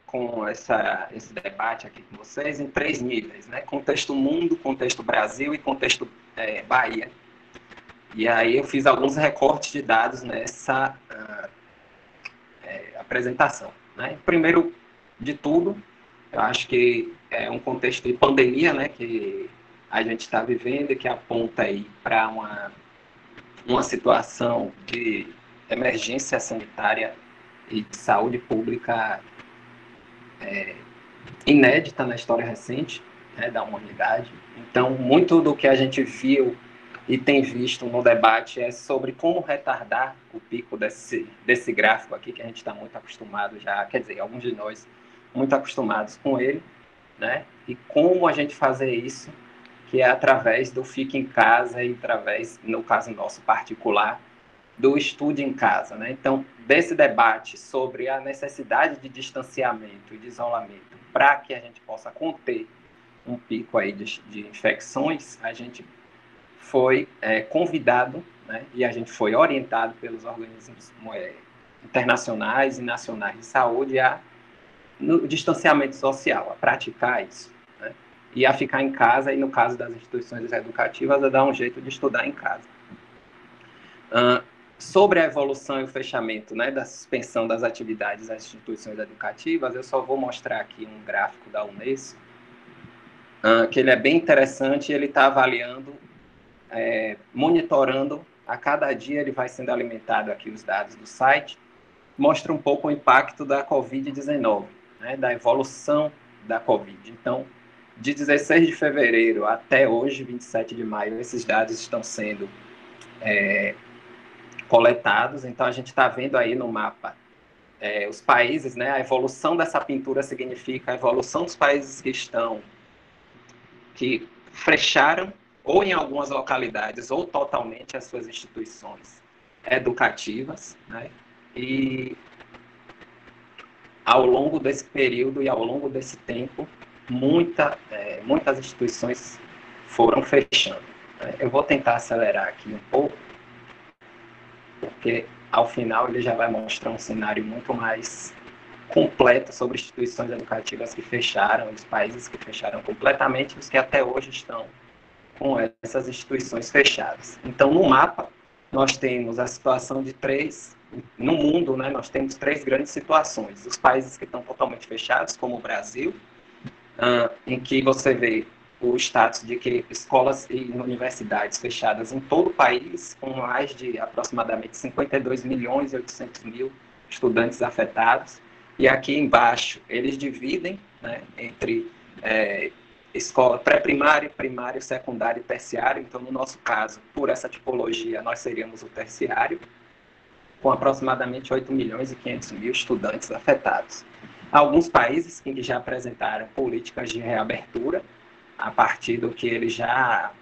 com esse debate aqui com vocês em 3 níveis, né? Contexto mundo, contexto Brasil e contexto Bahia. E aí eu fiz alguns recortes de dados nessa apresentação, né? Primeiro de tudo, eu acho que é um contexto de pandemia, né, que a gente está vivendo e que aponta aí para uma situação de emergência sanitária e de saúde pública inédita na história recente, né, da humanidade. Então, muito do que a gente viu e tem visto no debate é sobre como retardar o pico desse gráfico aqui, que a gente está muito acostumado já, quer dizer, alguns de nós muito acostumados com ele, né? E como a gente fazer isso, que é através do fique em casa e através, no caso nosso particular, do estude em casa, né? Então, desse debate sobre a necessidade de distanciamento e de isolamento para que a gente possa conter um pico aí de infecções, a gente foi convidado, né, e a gente foi orientado pelos organismos internacionais e nacionais de saúde no distanciamento social, a praticar isso, né, e a ficar em casa, e no caso das instituições educativas, a dar um jeito de estudar em casa. Sobre a evolução e o fechamento, né, da suspensão das atividades das instituições educativas, eu só vou mostrar aqui um gráfico da Unesco, que ele é bem interessante, ele está avaliando, monitorando, a cada dia ele vai sendo alimentado aqui os dados do site, mostra um pouco o impacto da Covid-19, né, da evolução da Covid. Então, de 16 de fevereiro até hoje, 27 de maio, esses dados estão sendo coletados, então a gente está vendo aí no mapa os países, né, a evolução dessa pintura significa a evolução dos países que fecharam, ou em algumas localidades, ou totalmente as suas instituições educativas, né, e ao longo desse período e ao longo desse tempo, muitas instituições foram fechando, né. Eu vou tentar acelerar aqui um pouco, porque ao final ele já vai mostrar um cenário muito mais completo sobre instituições educativas que fecharam, os países que fecharam completamente, os que até hoje estão com essas instituições fechadas. Então, no mapa, nós temos a situação de no mundo, né, nós temos 3 grandes situações. Os países que estão totalmente fechados, como o Brasil, em que você vê o status de que escolas e universidades fechadas em todo o país, com mais de aproximadamente 52 milhões e 800 mil estudantes afetados. E aqui embaixo, eles dividem, né, entre escola pré-primário, primário, secundário e terciário. Então, no nosso caso, por essa tipologia, nós seríamos o terciário, com aproximadamente 8 milhões e 500 mil estudantes afetados. Alguns países que já apresentaram políticas de reabertura, a partir do que eles já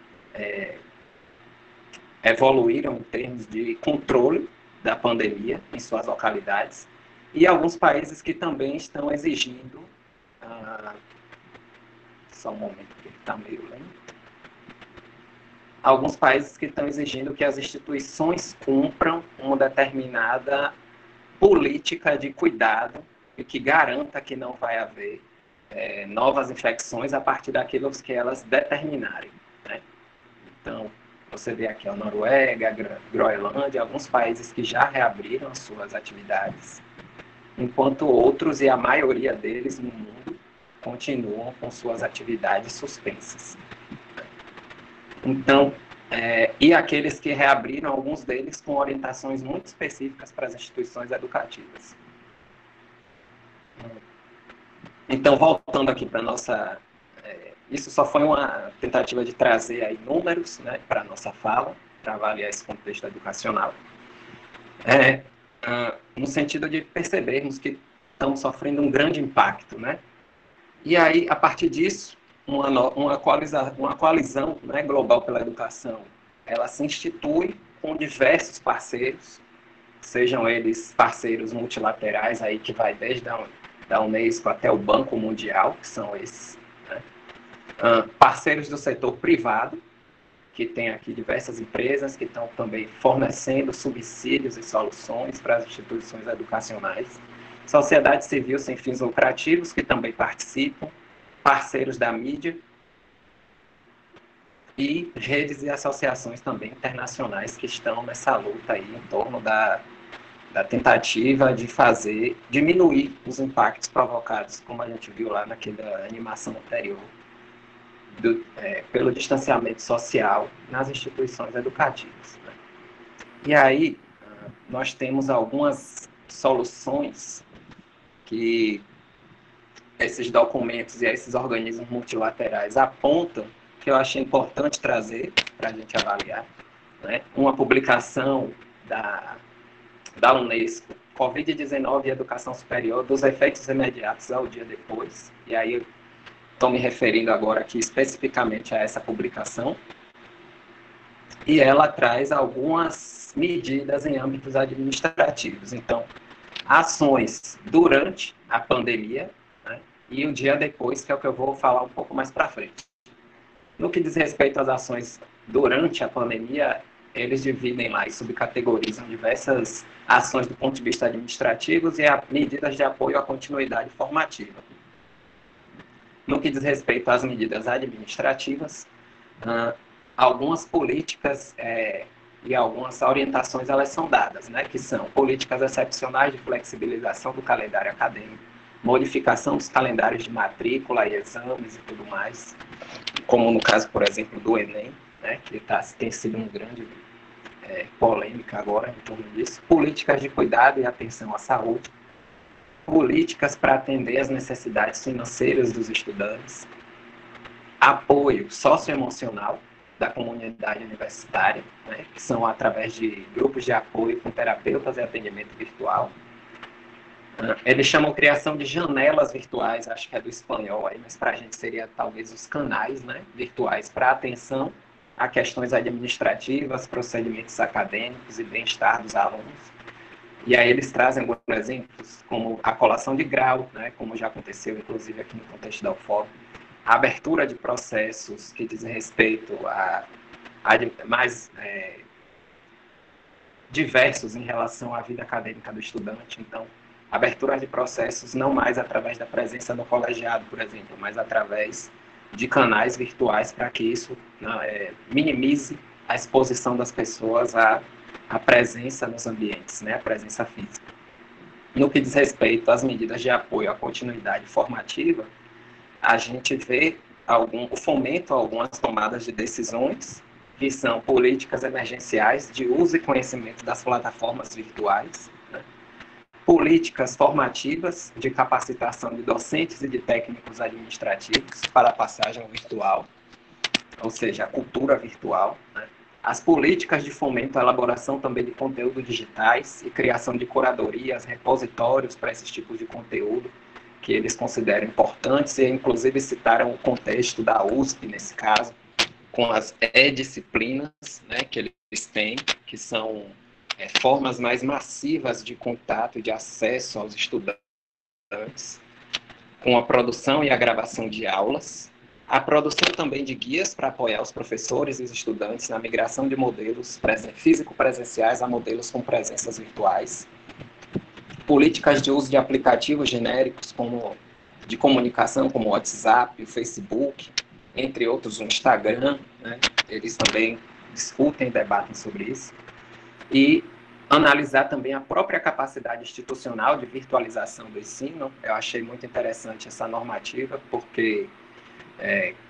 evoluíram em termos de controle da pandemia em suas localidades, e alguns países que também estão exigindo, só um momento que está meio lento, alguns países que estão exigindo que as instituições cumpram uma determinada política de cuidado e que garanta que não vai haver novas infecções a partir daquilo que elas determinarem, né? Então, você vê aqui a Noruega, a Groenlândia, alguns países que já reabriram as suas atividades, enquanto outros, e a maioria deles no mundo, continuam com suas atividades suspensas. Então, e aqueles que reabriram, alguns deles com orientações muito específicas para as instituições educativas. Então, voltando aqui para a nossa... isso só foi uma tentativa de trazer aí números, né, para a nossa fala, para avaliar esse contexto educacional. No sentido de percebermos que estamos sofrendo um grande impacto, né? E aí, a partir disso, uma coalizão, né, global pela educação, ela se institui com diversos parceiros, sejam eles parceiros multilaterais, aí que vai desde da Unesco até o Banco Mundial, que são esses, né? Parceiros do setor privado, que tem aqui diversas empresas que estão também fornecendo subsídios e soluções para as instituições educacionais, sociedade civil sem fins lucrativos, que também participam, parceiros da mídia, e redes e associações também internacionais que estão nessa luta aí em torno da tentativa de diminuir os impactos provocados, como a gente viu lá naquela animação anterior, pelo distanciamento social nas instituições educativas, né? E aí, nós temos algumas soluções que esses documentos e esses organismos multilaterais apontam, que eu achei importante trazer para a gente avaliar, né? Uma publicação da Unesco, Covid-19 e Educação Superior, dos efeitos imediatos ao dia depois, e aí estou me referindo agora aqui especificamente a essa publicação, e ela traz algumas medidas em âmbitos administrativos. Então, ações durante a pandemia, né, e o dia depois, que é o que eu vou falar um pouco mais para frente. No que diz respeito às ações durante a pandemia, eles dividem lá e subcategorizam diversas ações do ponto de vista administrativo e medidas de apoio à continuidade formativa. No que diz respeito às medidas administrativas, algumas políticas e algumas orientações elas são dadas, né, que são políticas excepcionais de flexibilização do calendário acadêmico, modificação dos calendários de matrícula e exames e tudo mais, como no caso, por exemplo, do Enem, né, que tem sido uma grande polêmica agora em torno disso, políticas de cuidado e atenção à saúde, políticas para atender às necessidades financeiras dos estudantes, apoio socioemocional da comunidade universitária, né, que são através de grupos de apoio com terapeutas e atendimento virtual. Eles chamam criação de janelas virtuais, acho que é do espanhol aí, mas para a gente seria talvez os canais, né, virtuais para atenção a questões administrativas, procedimentos acadêmicos e bem-estar dos alunos. E aí eles trazem alguns exemplos, como a colação de grau, né, como já aconteceu, inclusive, aqui no contexto da UFOP, a abertura de processos que dizem respeito a mais diversos em relação à vida acadêmica do estudante. Então, abertura de processos não mais através da presença no colegiado, por exemplo, mas através de canais virtuais para que isso minimize a exposição das pessoas à presença nos ambientes, né, a presença física. No que diz respeito às medidas de apoio à continuidade formativa, a gente vê o fomento a algumas tomadas de decisões, que são políticas emergenciais de uso e conhecimento das plataformas virtuais, né? Políticas formativas de capacitação de docentes e de técnicos administrativos para a passagem virtual, ou seja, a cultura virtual, né? As políticas de fomento à elaboração também de conteúdos digitais e criação de curadorias, repositórios para esses tipos de conteúdo, que eles consideram importantes, e inclusive citaram o contexto da USP, nesse caso, com as e-disciplinas, né, que eles têm, que são formas mais massivas de contato e de acesso aos estudantes, com a produção e a gravação de aulas, a produção também de guias para apoiar os professores e os estudantes na migração de modelos físico-presenciais a modelos com presenças virtuais, políticas de uso de aplicativos genéricos de comunicação, como o WhatsApp, o Facebook, entre outros, o Instagram, né? Eles também discutem e debatem sobre isso. E analisar também a própria capacidade institucional de virtualização do ensino. Eu achei muito interessante essa normativa, porque,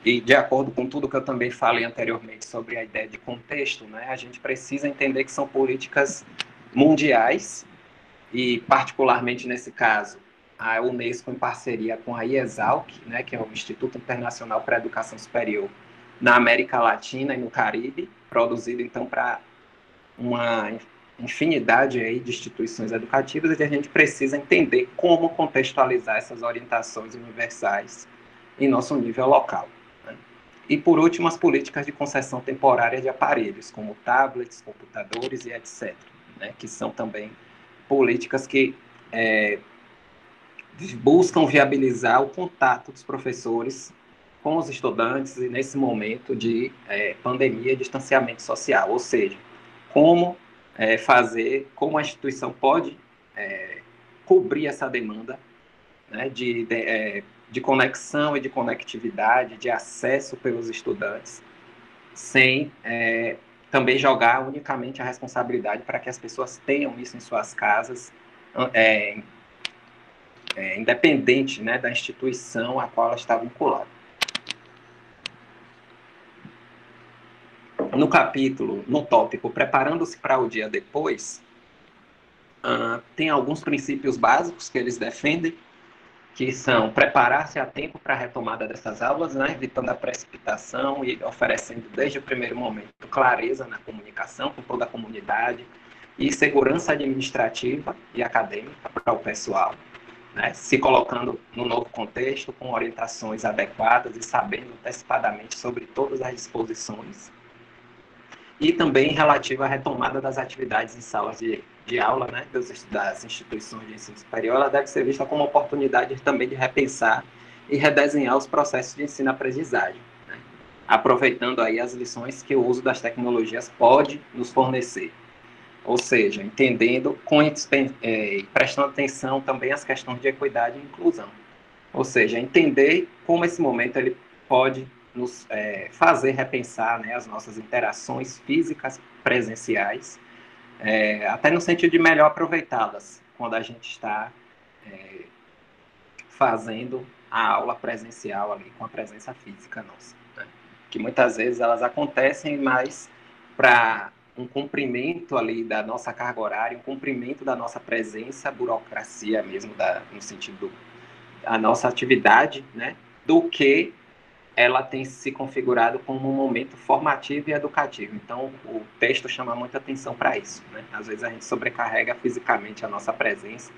e de acordo com tudo que eu também falei anteriormente sobre a ideia de contexto, né, a gente precisa entender que são políticas mundiais, e particularmente nesse caso, a Unesco em parceria com a IESALC, né, que é o Instituto Internacional para a Educação Superior, na América Latina e no Caribe, produzido então para uma infinidade aí de instituições educativas, e a gente precisa entender como contextualizar essas orientações universais em nosso nível local, né? E, por último, as políticas de concessão temporária de aparelhos, como tablets, computadores e etc., né, que são também políticas que buscam viabilizar o contato dos professores com os estudantes e nesse momento de pandemia e distanciamento social, ou seja, como como a instituição pode cobrir essa demanda, né, de conexão e de conectividade, de acesso pelos estudantes, sem também jogar unicamente a responsabilidade para que as pessoas tenham isso em suas casas, independente, né, da instituição a qual ela está vinculada. No capítulo, no tópico Preparando-se para o Dia Depois, tem alguns princípios básicos que eles defendem, que são preparar-se a tempo para a retomada dessas aulas, né, evitando a precipitação e oferecendo desde o primeiro momento clareza na comunicação com toda a comunidade e segurança administrativa e acadêmica para o pessoal, né, se colocando no novo contexto com orientações adequadas e sabendo antecipadamente sobre todas as disposições, e também relativo à retomada das atividades em salas de aula, né, das instituições de ensino superior. Ela deve ser vista como uma oportunidade também de repensar e redesenhar os processos de ensino-aprendizagem, né, aproveitando aí as lições que o uso das tecnologias pode nos fornecer. Ou seja, entendendo e prestando atenção também às questões de equidade e inclusão. Ou seja, entender como esse momento ele pode nos fazer repensar, né, as nossas interações físicas presenciais, até no sentido de melhor aproveitá-las quando a gente está fazendo a aula presencial ali com a presença física nossa, né? Que muitas vezes elas acontecem mais para um cumprimento ali da nossa carga horária, um cumprimento da nossa presença, burocracia mesmo, no sentido da nossa atividade, né, do que ela tem se configurado como um momento formativo e educativo. Então, o texto chama muita atenção para isso, né? Às vezes a gente sobrecarrega fisicamente a nossa presença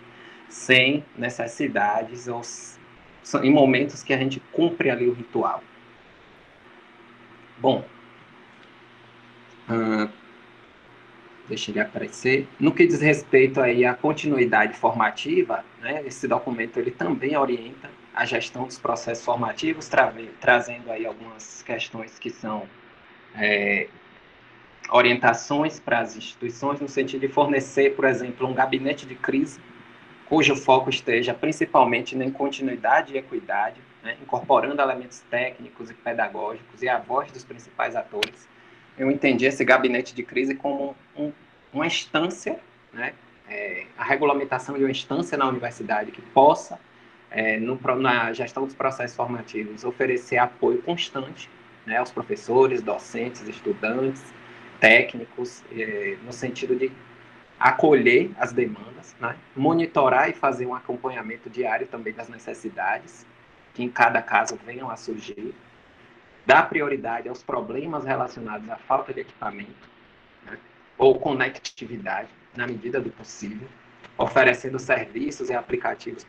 sem necessidades ou em momentos que a gente cumpre ali o ritual. Bom, deixa ele aparecer. No que diz respeito aí à continuidade formativa, né, esse documento ele também orienta a gestão dos processos formativos, trazendo aí algumas questões que são orientações para as instituições, no sentido de fornecer, por exemplo, um gabinete de crise, cujo foco esteja principalmente na continuidade e equidade, né, incorporando elementos técnicos e pedagógicos e a voz dos principais atores. Eu entendi esse gabinete de crise como uma instância, né, a regulamentação de uma instância na universidade que possa, na gestão dos processos formativos, oferecer apoio constante, né, aos professores, docentes, estudantes, técnicos, no sentido de acolher as demandas, né, monitorar e fazer um acompanhamento diário também das necessidades que em cada caso venham a surgir, dar prioridade aos problemas relacionados à falta de equipamento, né, ou conectividade, na medida do possível, oferecendo serviços e aplicativos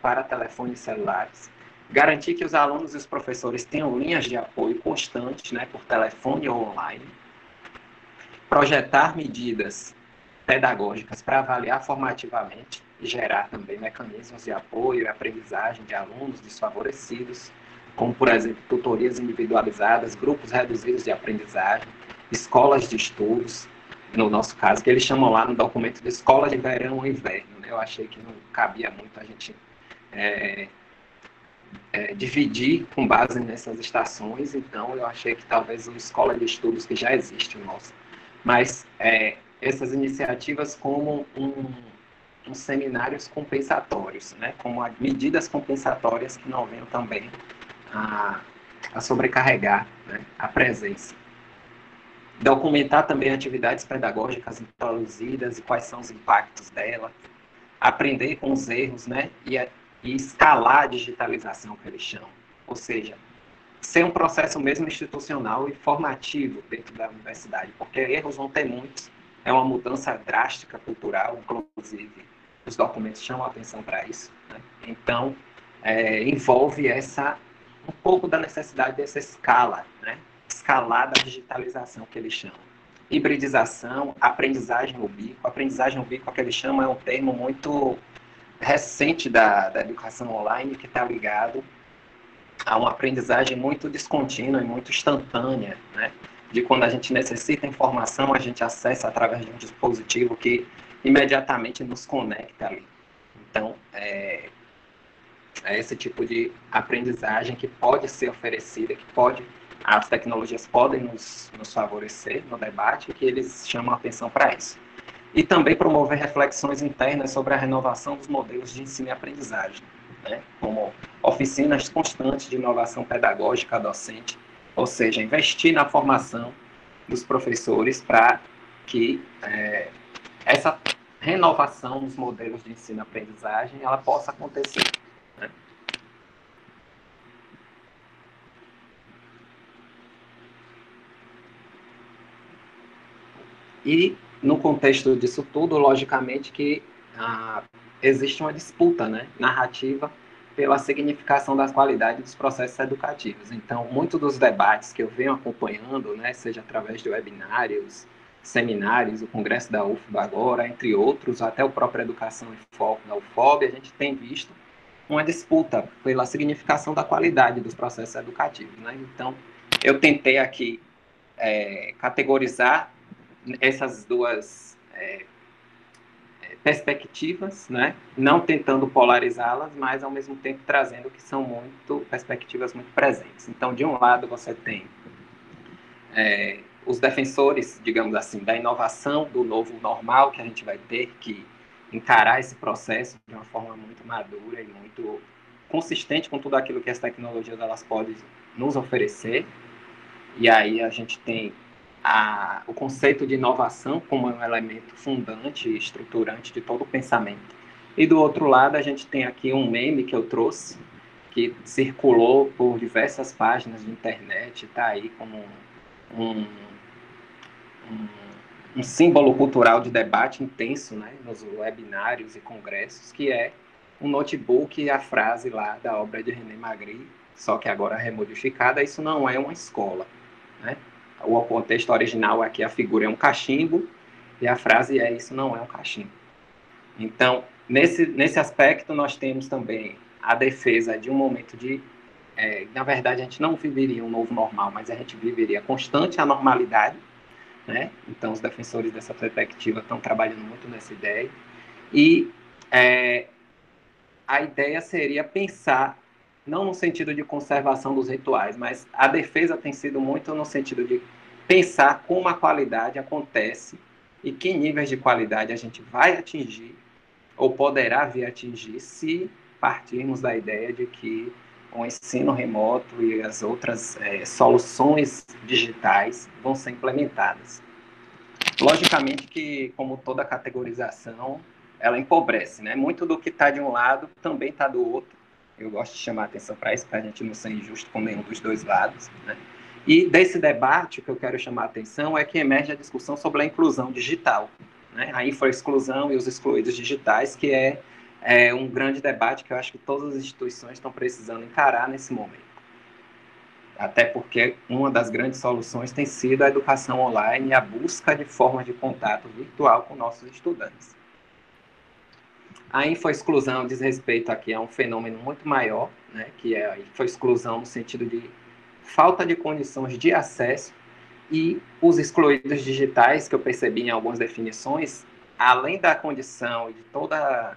para telefones celulares, garantir que os alunos e os professores tenham linhas de apoio constantes, né, por telefone ou online, projetar medidas pedagógicas para avaliar formativamente e gerar também mecanismos de apoio e aprendizagem de alunos desfavorecidos, como, por exemplo, tutorias individualizadas, grupos reduzidos de aprendizagem, escolas de estudos, no nosso caso, que eles chamam lá no documento de escola de verão ou inverno, né? Eu achei que não cabia muito a gente dividir com base nessas estações, então eu achei que talvez uma escola de estudos que já existe, nossa. Mas essas iniciativas como uns seminários compensatórios, né? Como medidas compensatórias que não venham também a sobrecarregar, né, a presença. Documentar também atividades pedagógicas introduzidas e quais são os impactos dela, aprender com os erros, né, e escalar a digitalização, que eles chamam. Ou seja, ser um processo mesmo institucional e formativo dentro da universidade, porque erros vão ter muitos, é uma mudança drástica cultural, inclusive os documentos chamam a atenção para isso, né? Então, envolve um pouco da necessidade dessa escala, né? Escalar da digitalização, que eles chamam. Hibridização, aprendizagem ubíqua. Aprendizagem ubíqua, que eles chamam, é um termo muito recente da educação online, que está ligado a uma aprendizagem muito descontínua e muito instantânea, né? De quando a gente necessita informação, a gente acessa através de um dispositivo que imediatamente nos conecta ali. Então, é esse tipo de aprendizagem que pode ser oferecida, as tecnologias podem nos favorecer no debate, que eles chamam a atenção para isso. E também promover reflexões internas sobre a renovação dos modelos de ensino e aprendizagem, né? Como oficinas constantes de inovação pedagógica docente, ou seja, investir na formação dos professores para que essa renovação dos modelos de ensino e aprendizagem ela possa acontecer. E, no contexto disso tudo, logicamente que existe uma disputa, né, narrativa pela significação das qualidades dos processos educativos. Então, muitos dos debates que eu venho acompanhando, né, seja através de webinários, seminários, o Congresso da UFBA agora, entre outros, até o próprio Educação em Foco da UFOB, a gente tem visto uma disputa pela significação da qualidade dos processos educativos, né? Então, eu tentei aqui categorizar essas duas perspectivas, né? Não tentando polarizá-las, mas ao mesmo tempo trazendo que são perspectivas muito presentes. Então, de um lado, você tem os defensores, digamos assim, da inovação, do novo normal, que a gente vai ter que encarar esse processo de uma forma muito madura e muito consistente com tudo aquilo que as tecnologias elas podem nos oferecer. E aí a gente tem o conceito de inovação como um elemento fundante e estruturante de todo o pensamento. E do outro lado, a gente tem aqui um meme que eu trouxe, que circulou por diversas páginas de internet, está aí como um símbolo cultural de debate intenso, né, nos webinários e congressos, que é um notebook e a frase lá da obra de René Magritte, só que agora remodificada, isso não é uma escola, né? O contexto original aqui, a figura é um cachimbo, e a frase é, isso não é um cachimbo. Então, nesse aspecto, nós temos também a defesa de um momento de... na verdade, a gente não viveria um novo normal, mas a gente viveria constante anormalidade, né? Então, os defensores dessa perspectiva estão trabalhando muito nessa ideia. E a ideia seria pensar, não no sentido de conservação dos rituais, mas a defesa tem sido muito no sentido de pensar como a qualidade acontece e que níveis de qualidade a gente vai atingir ou poderá vir a atingir se partirmos da ideia de que o ensino remoto e as outras soluções digitais vão ser implementadas. Logicamente que, como toda categorização, ela empobrece, né? Muito do que está de um lado também está do outro. Eu gosto de chamar a atenção para isso, para a gente não ser injusto com nenhum dos dois lados, né? E desse debate, o que eu quero chamar a atenção é que emerge a discussão sobre a inclusão digital, né? A infra-exclusão e os excluídos digitais, que é um grande debate que eu acho que todas as instituições estão precisando encarar nesse momento. Até porque uma das grandes soluções tem sido a educação online e a busca de formas de contato virtual com nossos estudantes. A infoexclusão diz respeito aqui a um fenômeno muito maior, né, que é a infoexclusão no sentido de falta de condições de acesso, e os excluídos digitais, que eu percebi em algumas definições, além da condição e de todas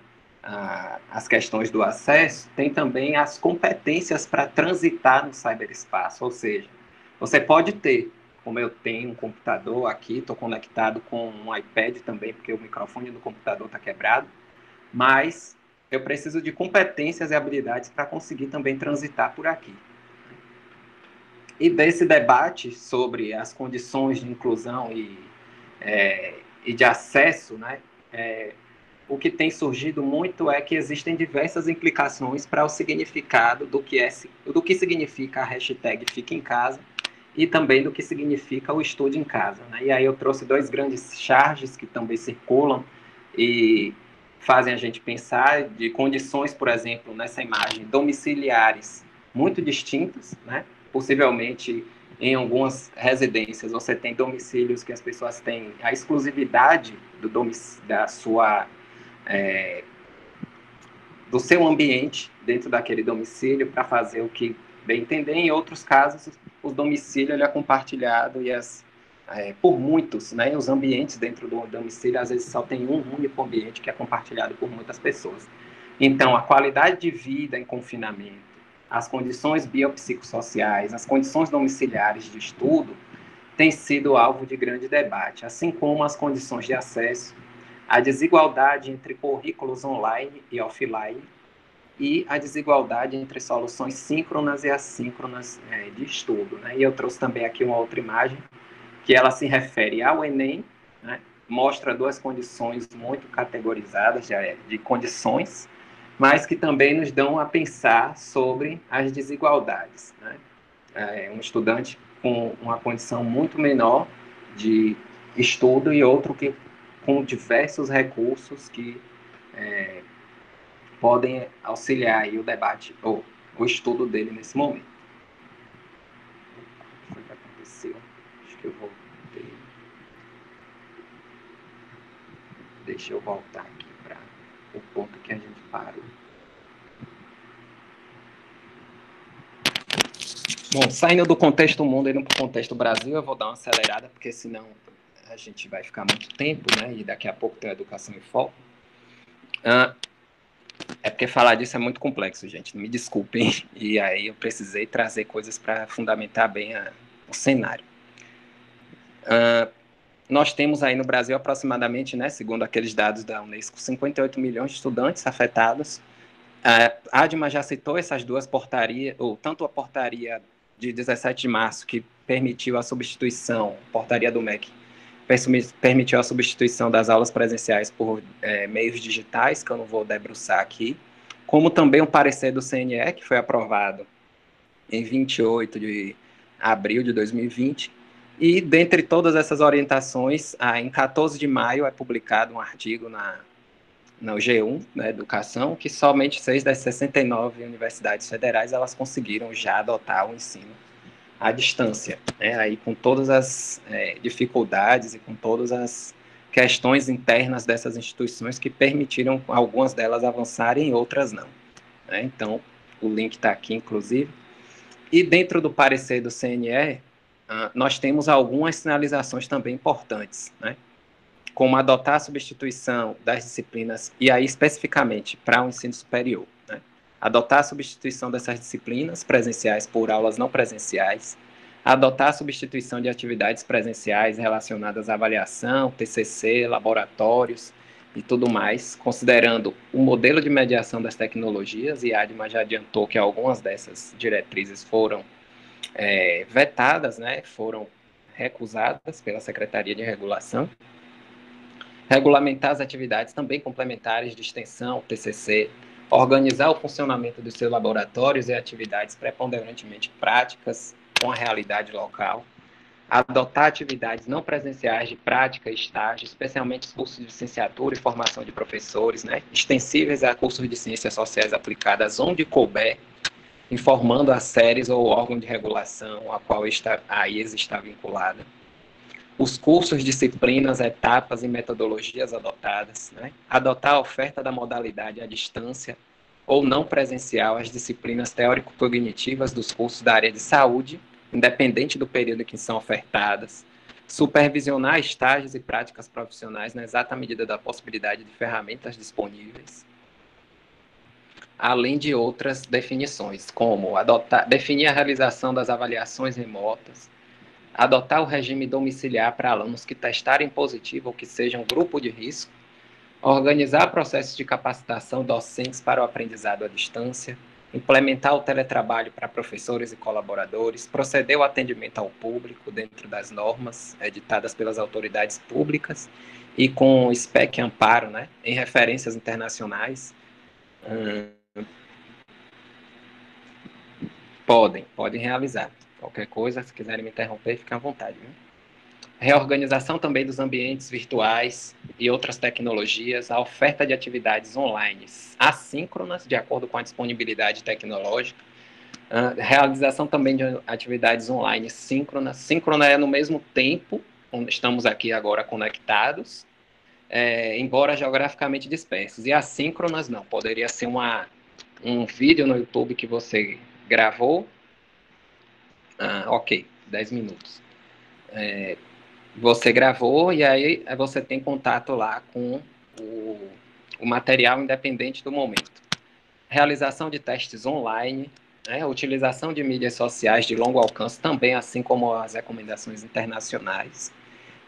as questões do acesso, tem também as competências para transitar no cyberespaço, ou seja, você pode ter, como eu tenho um computador aqui, estou conectado com um iPad também, porque o microfone do computador está quebrado, mas eu preciso de competências e habilidades para conseguir também transitar por aqui. E desse debate sobre as condições de inclusão e de acesso, né, o que tem surgido muito é que existem diversas implicações para o significado do que significa a hashtag Fica em Casa e também do que significa o estudo em casa, né? E aí eu trouxe dois grandes charges que também circulam e fazem a gente pensar de condições, por exemplo, nessa imagem, domiciliares muito distintas, né? Possivelmente, em algumas residências, você tem domicílios que as pessoas têm a exclusividade do seu ambiente dentro daquele domicílio para fazer o que bem entender. Em outros casos, o domicílio ele é compartilhado e por muitos, né? Os ambientes dentro do domicílio, às vezes, só tem um único ambiente que é compartilhado por muitas pessoas. Então, a qualidade de vida em confinamento, as condições biopsicossociais, as condições domiciliares de estudo, tem sido alvo de grande debate, assim como as condições de acesso, a desigualdade entre currículos online e offline e a desigualdade entre soluções síncronas e assíncronas de estudo, né? E eu trouxe também aqui uma outra imagem, que ela se refere ao Enem, né? Mostra duas condições muito categorizadas de condições, mas que também nos dão a pensar sobre as desigualdades, né? Um estudante com uma condição muito menor de estudo e outro que com diversos recursos que podem auxiliar aí o debate ou o estudo dele nesse momento. O que foi que aconteceu? Acho que eu voltei. Deixa eu voltar aqui para o ponto que a gente parou. Bom, saindo do contexto mundo e indo para o contexto Brasil, eu vou dar uma acelerada, porque senão a gente vai ficar muito tempo, né? E daqui a pouco tem a educação em foco. É porque falar disso é muito complexo, gente. Me desculpem. E aí eu precisei trazer coisas para fundamentar bem o cenário. Nós temos aí no Brasil aproximadamente, né, segundo aqueles dados da Unesco, 58 milhões de estudantes afetados. A Adma já citou essas duas portarias, ou tanto a portaria de 17 de março, que permitiu a substituição, portaria do MEC, permitiu a substituição das aulas presenciais por meios digitais, que eu não vou debruçar aqui, como também um parecer do CNE, que foi aprovado em 28 de abril de 2020, e dentre todas essas orientações, em 14 de maio é publicado um artigo no G1, na Educação, que somente 6 das 69 universidades federais elas conseguiram já adotar o ensino à distância, né? Aí com todas as dificuldades e com todas as questões internas dessas instituições que permitiram algumas delas avançarem e outras não, né? Então, o link está aqui, inclusive. E dentro do parecer do CNE, nós temos algumas sinalizações também importantes, né? Como adotar a substituição das disciplinas, e aí especificamente para o ensino superior, né? Adotar a substituição dessas disciplinas presenciais por aulas não presenciais, adotar a substituição de atividades presenciais relacionadas à avaliação, TCC, laboratórios e tudo mais, considerando o modelo de mediação das tecnologias, e a Adma já adiantou que algumas dessas diretrizes foram vetadas, né? Foram recusadas pela Secretaria de Regulação. Regulamentar as atividades também complementares de extensão, TCC, organizar o funcionamento dos seus laboratórios e atividades preponderantemente práticas com a realidade local, adotar atividades não presenciais de prática e estágio, especialmente os cursos de licenciatura e formação de professores, né, extensíveis a cursos de ciências sociais aplicadas onde couber, informando as séries ou órgão de regulação a qual a IES está vinculada. Os cursos, disciplinas, etapas e metodologias adotadas, né? Adotar a oferta da modalidade à distância ou não presencial às disciplinas teórico-cognitivas dos cursos da área de saúde, independente do período em que são ofertadas. Supervisionar estágios e práticas profissionais na exata medida da possibilidade de ferramentas disponíveis. Além de outras definições, como definir a realização das avaliações remotas, adotar o regime domiciliar para alunos que testarem positivo ou que sejam grupo de risco, organizar processos de capacitação docentes para o aprendizado à distância, implementar o teletrabalho para professores e colaboradores, proceder ao atendimento ao público dentro das normas editadas pelas autoridades públicas e com SPEC amparo, né, em referências internacionais. Podem realizar. Qualquer coisa, se quiserem me interromper, fiquem à vontade. Viu? Reorganização também dos ambientes virtuais e outras tecnologias, a oferta de atividades online assíncronas, de acordo com a disponibilidade tecnológica, realização também de atividades online síncronas. Síncrona é no mesmo tempo, onde estamos aqui agora conectados, embora geograficamente dispersos. E assíncronas não, poderia ser um vídeo no YouTube que você gravou, ok, 10 minutos. Você gravou e aí você tem contato lá com o material independente do momento. Realização de testes online, né, utilização de mídias sociais de longo alcance também, assim como as recomendações internacionais.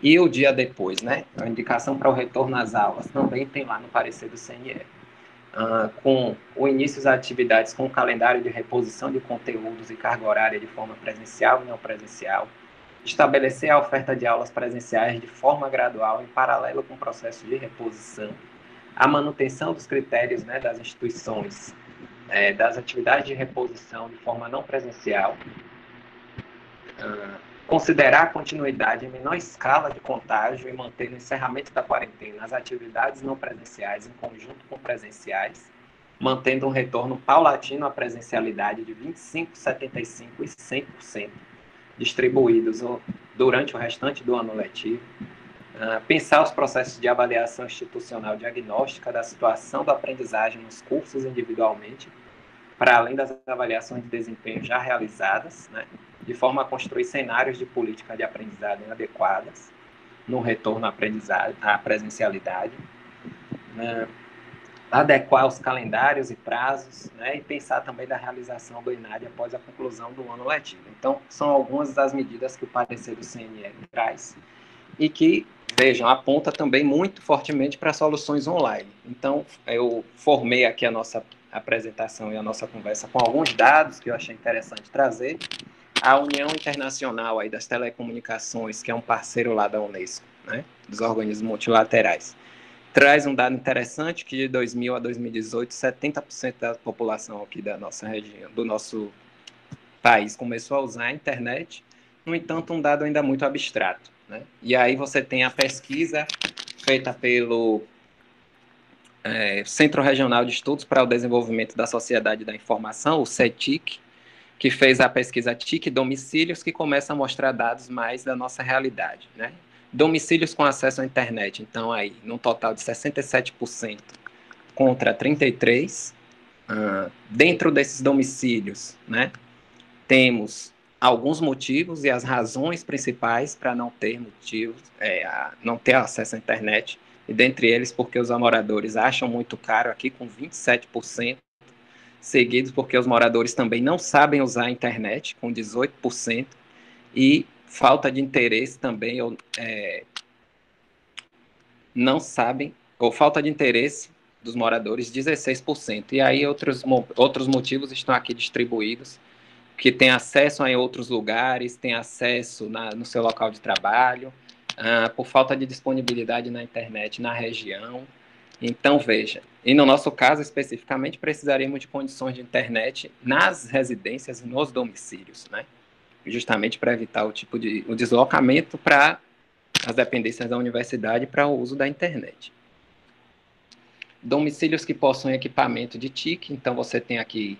E o dia depois, né, a indicação para o retorno às aulas também tem lá no parecer do CNE. Com o início das atividades com o calendário de reposição de conteúdos e carga horária de forma presencial e não presencial, estabelecer a oferta de aulas presenciais de forma gradual em paralelo com o processo de reposição, a manutenção dos critérios, né, das instituições, das atividades de reposição de forma não presencial, considerar a continuidade em menor escala de contágio e manter no encerramento da quarentena as atividades não presenciais em conjunto com presenciais, mantendo um retorno paulatino à presencialidade de 25%, 75% e 100%, distribuídos durante o restante do ano letivo. Pensar os processos de avaliação institucional diagnóstica da situação da aprendizagem nos cursos individualmente, para além das avaliações de desempenho já realizadas, né, de forma a construir cenários de política de aprendizagem adequadas no retorno à presencialidade, né, adequar os calendários e prazos, né, e pensar também da realização do ENAD após a conclusão do ano letivo. Então, são algumas das medidas que o parecer do CNL traz e que, vejam, aponta também muito fortemente para soluções online. Então, eu formei aqui a nossa apresentação e a nossa conversa com alguns dados que eu achei interessante trazer. A União Internacional aí das Telecomunicações, que é um parceiro lá da Unesco, né, dos organismos multilaterais, traz um dado interessante que de 2000 a 2018, 70% da população aqui da nossa região, do nosso país, começou a usar a internet. No entanto, um dado ainda muito abstrato, né? E aí você tem a pesquisa feita pelo Centro Regional de Estudos para o Desenvolvimento da Sociedade da Informação, o CETIC, que fez a pesquisa TIC Domicílios, que começa a mostrar dados mais da nossa realidade, né? Domicílios com acesso à internet, então aí, num total de 67% contra 33%. Dentro desses domicílios, né, temos alguns motivos e as razões principais para não ter não ter acesso à internet, e dentre eles porque os moradores acham muito caro aqui, com 27%, seguidos porque os moradores também não sabem usar a internet, com 18%, e falta de interesse também, não sabem, ou falta de interesse dos moradores, 16%. E aí outros motivos estão aqui distribuídos, que tem acesso em outros lugares, tem acesso no seu local de trabalho, por falta de disponibilidade na internet na região. Então, veja, e no nosso caso, especificamente, precisaríamos de condições de internet nas residências e nos domicílios, né? Justamente para evitar o deslocamento para as dependências da universidade para o uso da internet. Domicílios que possuem equipamento de TIC, então você tem aqui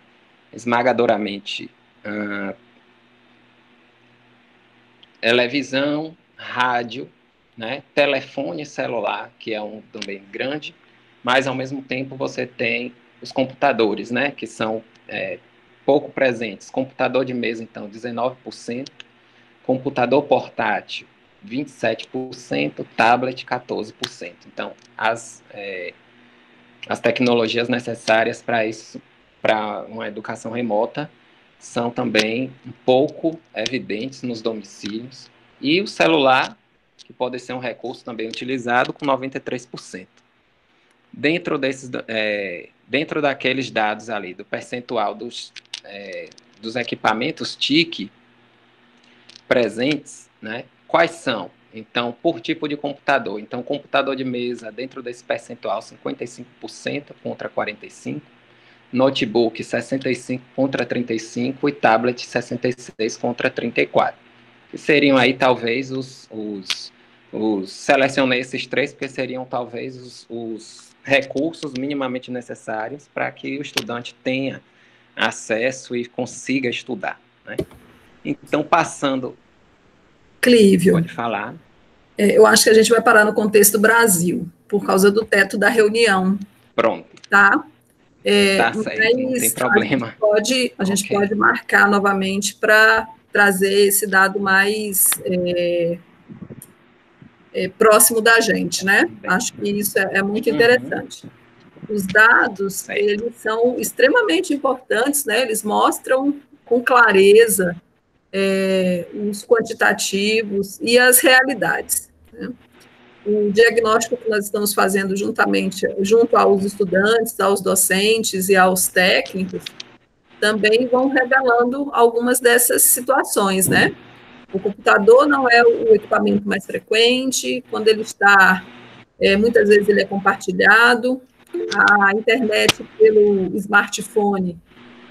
esmagadoramente televisão, rádio, né, telefone celular, que é também grande, mas ao mesmo tempo você tem os computadores, né, que são pouco presentes. Computador de mesa, então, 19%, computador portátil, 27%, tablet, 14%. Então, as tecnologias necessárias para isso, para uma educação remota, são também um pouco evidentes nos domicílios. E o celular, que pode ser um recurso também utilizado, com 93%. Dentro daqueles dados ali, do percentual dos equipamentos TIC presentes, né, quais são? Então, por tipo de computador. Então, computador de mesa, dentro desse percentual, 55% contra 45%. Notebook, 65% contra 35%. E tablet, 66% contra 34%. Que seriam aí, talvez, selecionei esses três, porque seriam, talvez, os recursos minimamente necessários para que o estudante tenha acesso e consiga estudar, né? Então, passando... Clívio. Pode falar. Eu acho que a gente vai parar no contexto Brasil, por causa do teto da reunião. Pronto. Tá? Tá certo, não tem problema. A gente pode marcar novamente para trazer esse dado mais próximo da gente, né? Acho que isso é muito interessante. Os dados, eles são extremamente importantes, né? Eles mostram com clareza os quantitativos e as realidades, né? O diagnóstico que nós estamos fazendo junto aos estudantes, aos docentes e aos técnicos, também vão revelando algumas dessas situações, né? O computador não é o equipamento mais frequente, quando ele está, muitas vezes ele é compartilhado, a internet pelo smartphone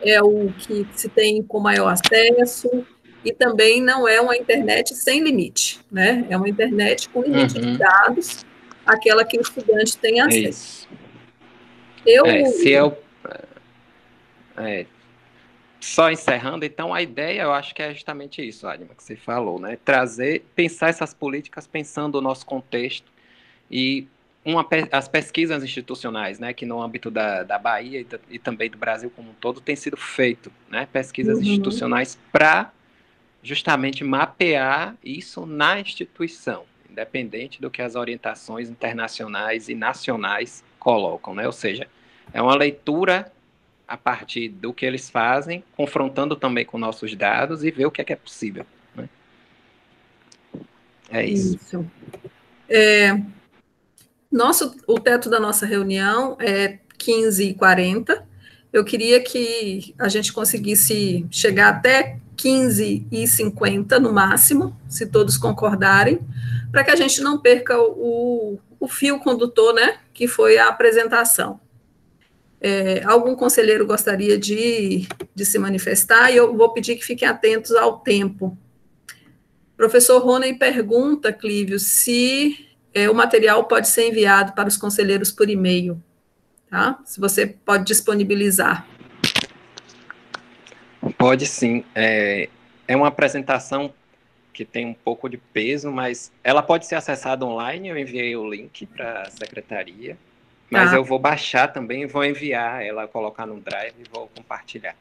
é o que se tem com maior acesso, e também não é uma internet sem limite, né? É uma internet com limite de dados, aquela que o estudante tem acesso. Só encerrando, então, a ideia, eu acho que é justamente isso, Adma, que você falou, né? Pensar essas políticas pensando no nosso contexto e as pesquisas institucionais, né, que no âmbito da Bahia e também do Brasil como um todo tem sido feito, né? Pesquisas institucionais para justamente mapear isso na instituição, independente do que as orientações internacionais e nacionais colocam, né? Ou seja, é uma leitura a partir do que eles fazem, confrontando também com nossos dados e ver o que é possível, né? É isso. O teto da nossa reunião é 15h40. Eu queria que a gente conseguisse chegar até 15h50 no máximo, se todos concordarem, para que a gente não perca o fio condutor, né, que foi a apresentação. Algum conselheiro gostaria de se manifestar, e eu vou pedir que fiquem atentos ao tempo. Professor Rony pergunta, Clívio, se o material pode ser enviado para os conselheiros por e-mail, tá? Se você pode disponibilizar. Pode sim. É uma apresentação que tem um pouco de peso, mas ela pode ser acessada online. Eu enviei o link para a secretaria, mas eu vou baixar também e vou enviar ela, colocar no Drive e vou compartilhar.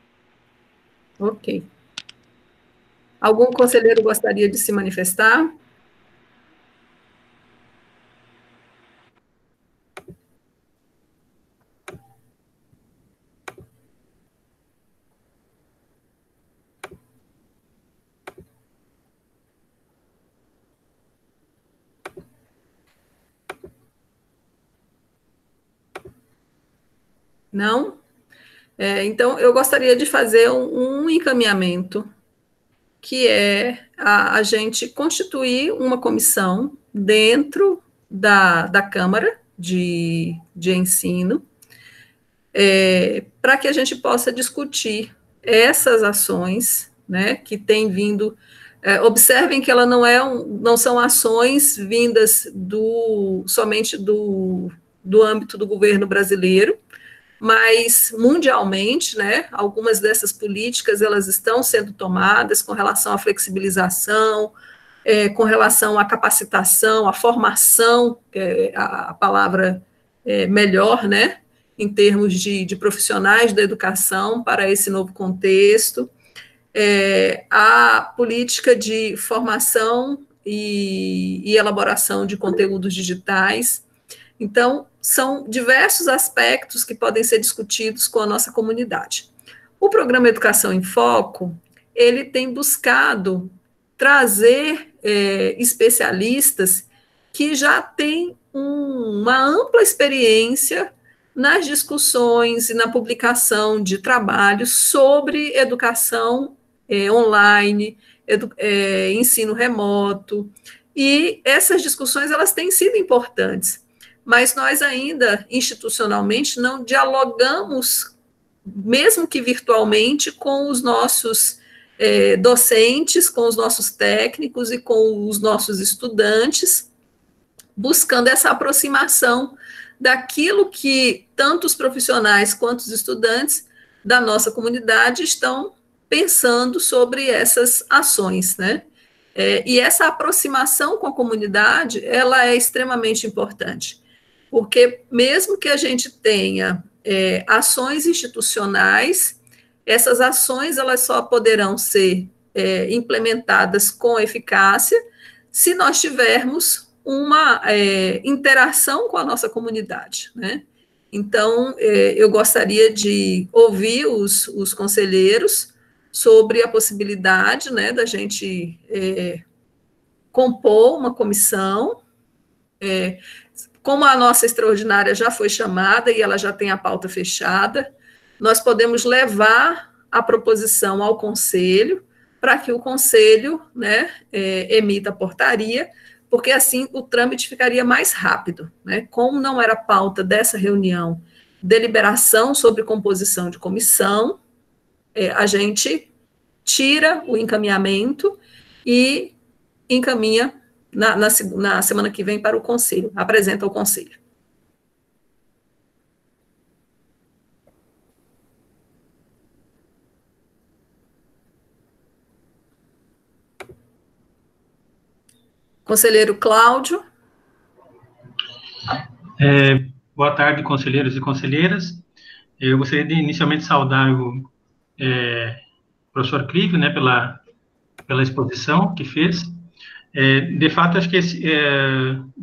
Ok. Algum conselheiro gostaria de se manifestar? Não? Então, eu gostaria de fazer um encaminhamento, que é a gente constituir uma comissão dentro da Câmara de Ensino, para que a gente possa discutir essas ações, né, que têm vindo. Observem que ela não são ações vindas somente do âmbito do governo brasileiro, mas mundialmente, né, algumas dessas políticas elas estão sendo tomadas com relação à flexibilização, com relação à capacitação, à formação, que é a palavra melhor, né, em termos de profissionais da educação para esse novo contexto, a política de formação e elaboração de conteúdos digitais. Então, são diversos aspectos que podem ser discutidos com a nossa comunidade. O programa Educação em Foco, ele tem buscado trazer especialistas que já têm uma ampla experiência nas discussões e na publicação de trabalhos sobre educação online, ensino remoto, e essas discussões elas têm sido importantes, mas nós ainda, institucionalmente, não dialogamos, mesmo que virtualmente, com os nossos docentes, com os nossos técnicos e com os nossos estudantes, buscando essa aproximação daquilo que tanto os profissionais quanto os estudantes da nossa comunidade estão pensando sobre essas ações, né? E essa aproximação com a comunidade, ela é extremamente importante, porque mesmo que a gente tenha ações institucionais, essas ações elas só poderão ser implementadas com eficácia se nós tivermos uma interação com a nossa comunidade, né? Então, eu gostaria de ouvir os conselheiros sobre a possibilidade, né, da gente compor uma comissão. Como a nossa extraordinária já foi chamada e ela já tem a pauta fechada, nós podemos levar a proposição ao conselho, para que o conselho, né, emita a portaria, porque assim o trâmite ficaria mais rápido, né? Como não era pauta dessa reunião, deliberação sobre composição de comissão, a gente tira o encaminhamento e encaminha na semana que vem para o conselho, apresenta ao conselho. Conselheiro Cláudio. Boa tarde, conselheiros e conselheiras. Eu gostaria de inicialmente saudar o professor Clívio, né, pela exposição que fez. De fato, acho que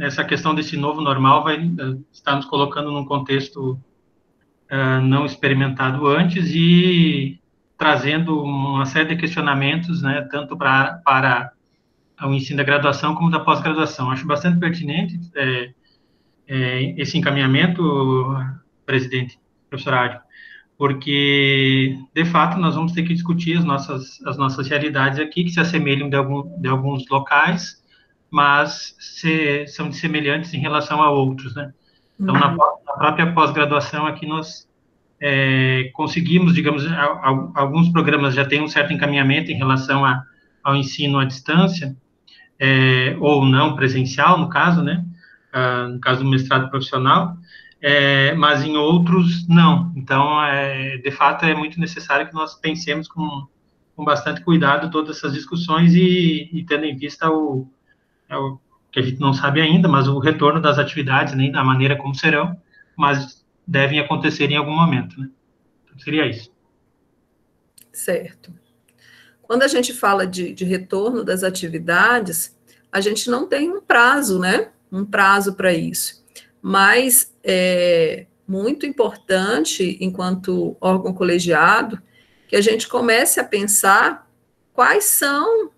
essa questão desse novo normal vai estar nos colocando num contexto não experimentado antes e trazendo uma série de questionamentos, né, tanto para o ensino da graduação como da pós-graduação. Acho bastante pertinente esse encaminhamento, presidente, professor Ádio, porque, de fato, nós vamos ter que discutir as nossas realidades aqui, que se assemelham de alguns locais, mas são semelhantes em relação a outros, né? Então, na própria pós-graduação aqui, nós conseguimos, digamos, alguns programas já têm um certo encaminhamento em relação ao ensino à distância, ou não presencial, no caso, né? No caso do mestrado profissional, mas em outros, não. Então, de fato, é muito necessário que nós pensemos com bastante cuidado todas essas discussões e tendo em vista o que a gente não sabe ainda, mas o retorno das atividades, nem da maneira como serão, mas devem acontecer em algum momento, né? Então, seria isso. Certo. Quando a gente fala de retorno das atividades, a gente não tem um prazo, né? Um prazo para isso. Mas é muito importante, enquanto órgão colegiado, que a gente comece a pensar quais são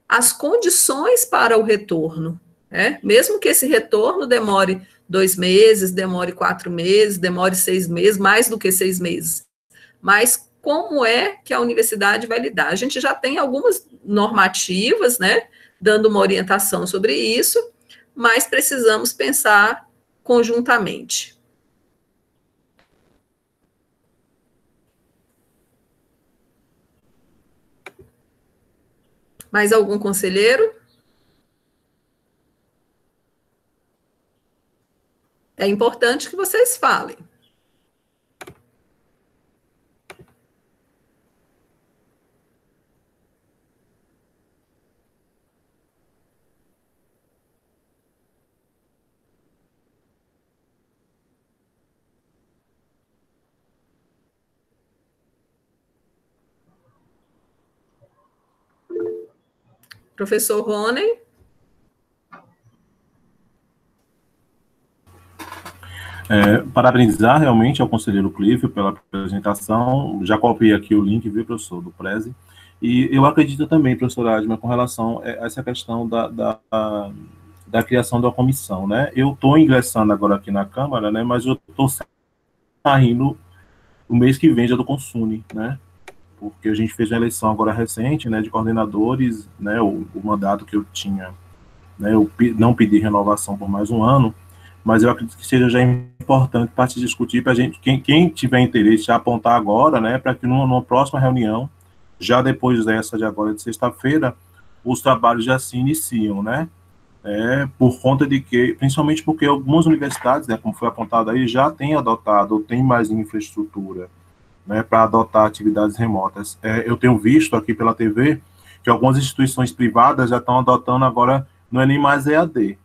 as condições para o retorno, né? Mesmo que esse retorno demore 2 meses, demore 4 meses, demore 6 meses, mais do que 6 meses. Mas como é que a universidade vai lidar? A gente já tem algumas normativas, né, dando uma orientação sobre isso, mas precisamos pensar conjuntamente. Mais algum conselheiro? É importante que vocês falem. Professor Rony. Parabenizar realmente ao conselheiro Clívio pela apresentação. Já copiei aqui o link, viu, professor, do Prezi. E eu acredito também, professor Adma, com relação a essa questão da criação da comissão, né? Eu estou ingressando agora aqui na Câmara, né? Mas eu estou saindo o mês que vem já do Consune, né? Porque a gente fez uma eleição agora recente, né, de coordenadores, né, o mandato que eu tinha, né, eu não pedi renovação por mais um ano, mas eu acredito que seja já importante para se discutir, para a gente, quem tiver interesse, já apontar agora, né, para que numa próxima reunião, já depois dessa de agora, de sexta-feira, os trabalhos já se iniciam, né, por conta de que, principalmente porque algumas universidades, né, como foi apontado aí, já têm adotado, ou têm mais infraestrutura, né, para adotar atividades remotas. Eu tenho visto aqui pela TV que algumas instituições privadas já estão adotando agora, não é nem mais EAD,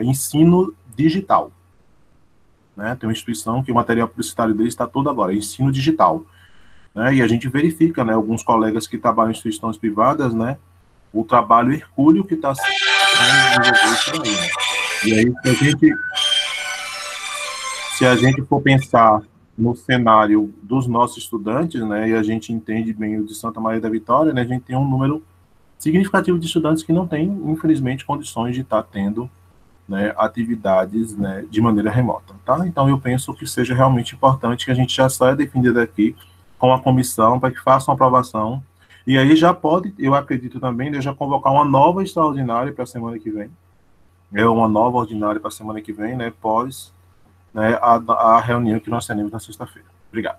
ensino digital. Né? Tem uma instituição que o material publicitário deles está todo agora, ensino digital. Né? E a gente verifica, né, alguns colegas que trabalham em instituições privadas, né, o trabalho hercúleo que está sendo desenvolvido por aí. Né? E aí, se a gente for pensar no cenário dos nossos estudantes, né, e a gente entende bem o de Santa Maria da Vitória, né, a gente tem um número significativo de estudantes que não têm, infelizmente, condições de estar tendo, né, atividades, né, de maneira remota, tá? Então, eu penso que seja realmente importante que a gente já saia definido aqui com a comissão para que faça uma aprovação, e aí já pode, eu acredito também, né, já convocar uma nova extraordinária para a semana que vem, uma nova ordinária para a semana que vem, né, pós, né, a reunião que nós teremos na sexta-feira. Obrigado.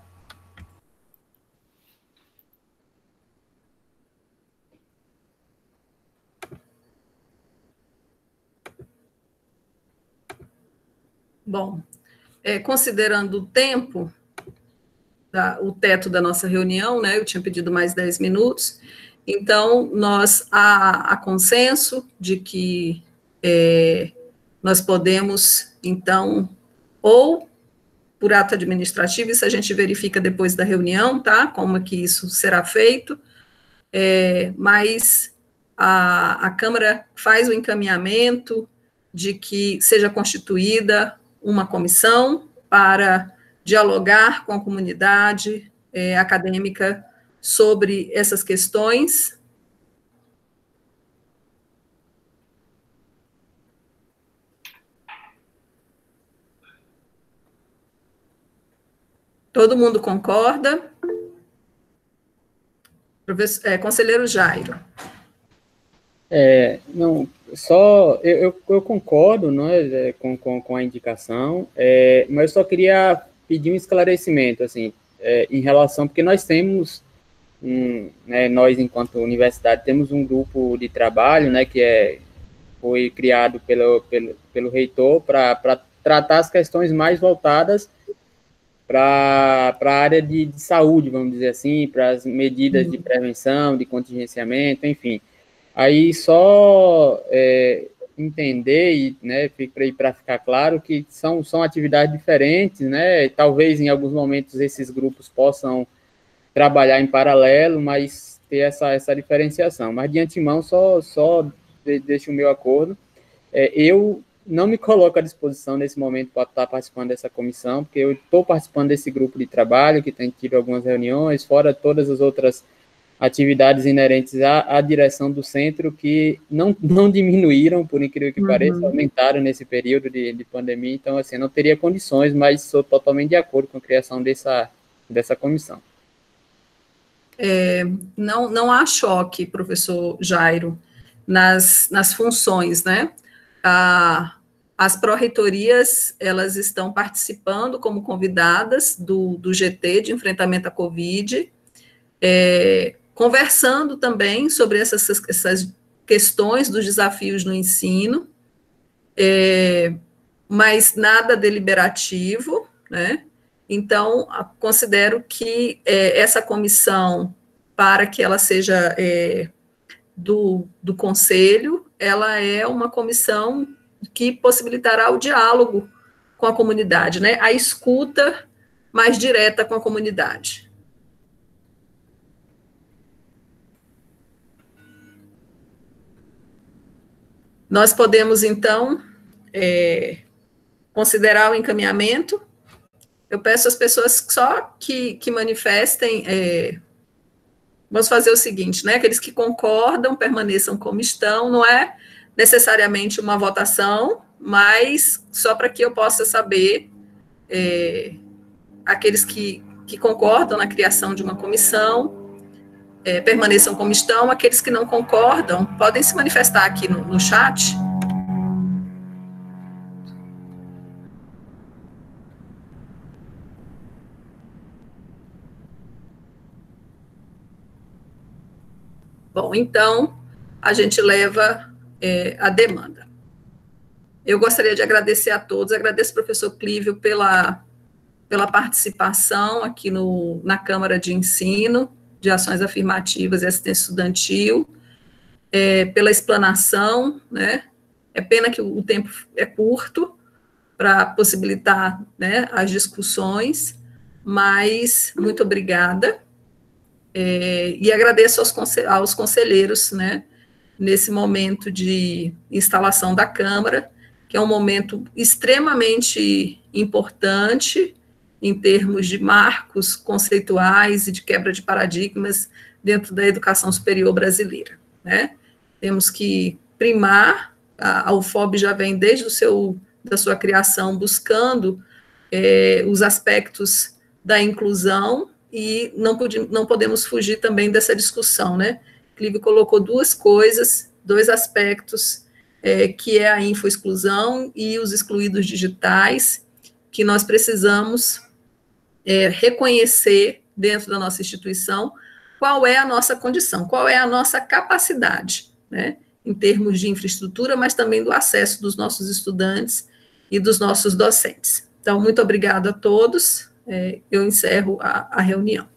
Bom, considerando o tempo, o teto da nossa reunião, né, eu tinha pedido mais 10 minutos, então, há consenso de que nós podemos, então, ou por ato administrativo, isso a gente verifica depois da reunião, tá? Como é que isso será feito, mas a Câmara faz o encaminhamento de que seja constituída uma comissão para dialogar com a comunidade acadêmica sobre essas questões. Todo mundo concorda? Conselheiro Jairo. Não, só eu concordo, né, com a indicação, mas eu só queria pedir um esclarecimento, assim, em relação, porque nós temos, né, nós, enquanto universidade, temos um grupo de trabalho, né, que foi criado pelo reitor para tratar as questões mais voltadas para a área de saúde, vamos dizer assim, para as medidas de prevenção, de contingenciamento, enfim. Aí só entender, e, né, para ficar claro, que são atividades diferentes, né, e talvez em alguns momentos esses grupos possam trabalhar em paralelo, mas ter essa diferenciação. Mas de antemão, só deixo o meu acordo. Eu não me coloco à disposição nesse momento para estar participando dessa comissão, porque eu estou participando desse grupo de trabalho, que tem tido algumas reuniões, fora todas as outras atividades inerentes à direção do centro, que não diminuíram, por incrível que pareça, aumentaram nesse período de pandemia. Então, assim, não teria condições, mas sou totalmente de acordo com a criação dessa comissão. Não há choque, professor Jairo, nas funções, né? As pró-reitorias, elas estão participando como convidadas do GT, de enfrentamento à Covid, conversando também sobre essas questões dos desafios no ensino, mas nada deliberativo, né? Então, considero que essa comissão, para que ela seja do Conselho, ela é uma comissão que possibilitará o diálogo com a comunidade, né? A escuta mais direta com a comunidade. Nós podemos, então, considerar o encaminhamento. Eu peço às pessoas só que manifestem. Vamos fazer o seguinte, né? Aqueles que concordam, permaneçam como estão, não é necessariamente uma votação, mas só para que eu possa saber, aqueles que concordam na criação de uma comissão, permaneçam como estão, aqueles que não concordam, podem se manifestar aqui no chat. Bom, então, a gente leva a demanda. Eu gostaria de agradecer a todos, agradeço ao professor Clívio pela participação aqui na Câmara de Ensino, de Ações Afirmativas e Assistência Estudantil, pela explanação, né? É pena que o tempo é curto para possibilitar, né, as discussões, mas muito obrigada. E agradeço aos conselheiros, né, nesse momento de instalação da Câmara, que é um momento extremamente importante em termos de marcos conceituais e de quebra de paradigmas dentro da educação superior brasileira, né? Temos que primar, a UFOB já vem desde da sua criação buscando os aspectos da inclusão, e não podemos fugir também dessa discussão, né? Clívio colocou dois aspectos, que é a infoexclusão e os excluídos digitais, que nós precisamos reconhecer dentro da nossa instituição qual é a nossa condição, qual é a nossa capacidade, né? Em termos de infraestrutura, mas também do acesso dos nossos estudantes e dos nossos docentes. Então, muito obrigada a todos, eu encerro a reunião.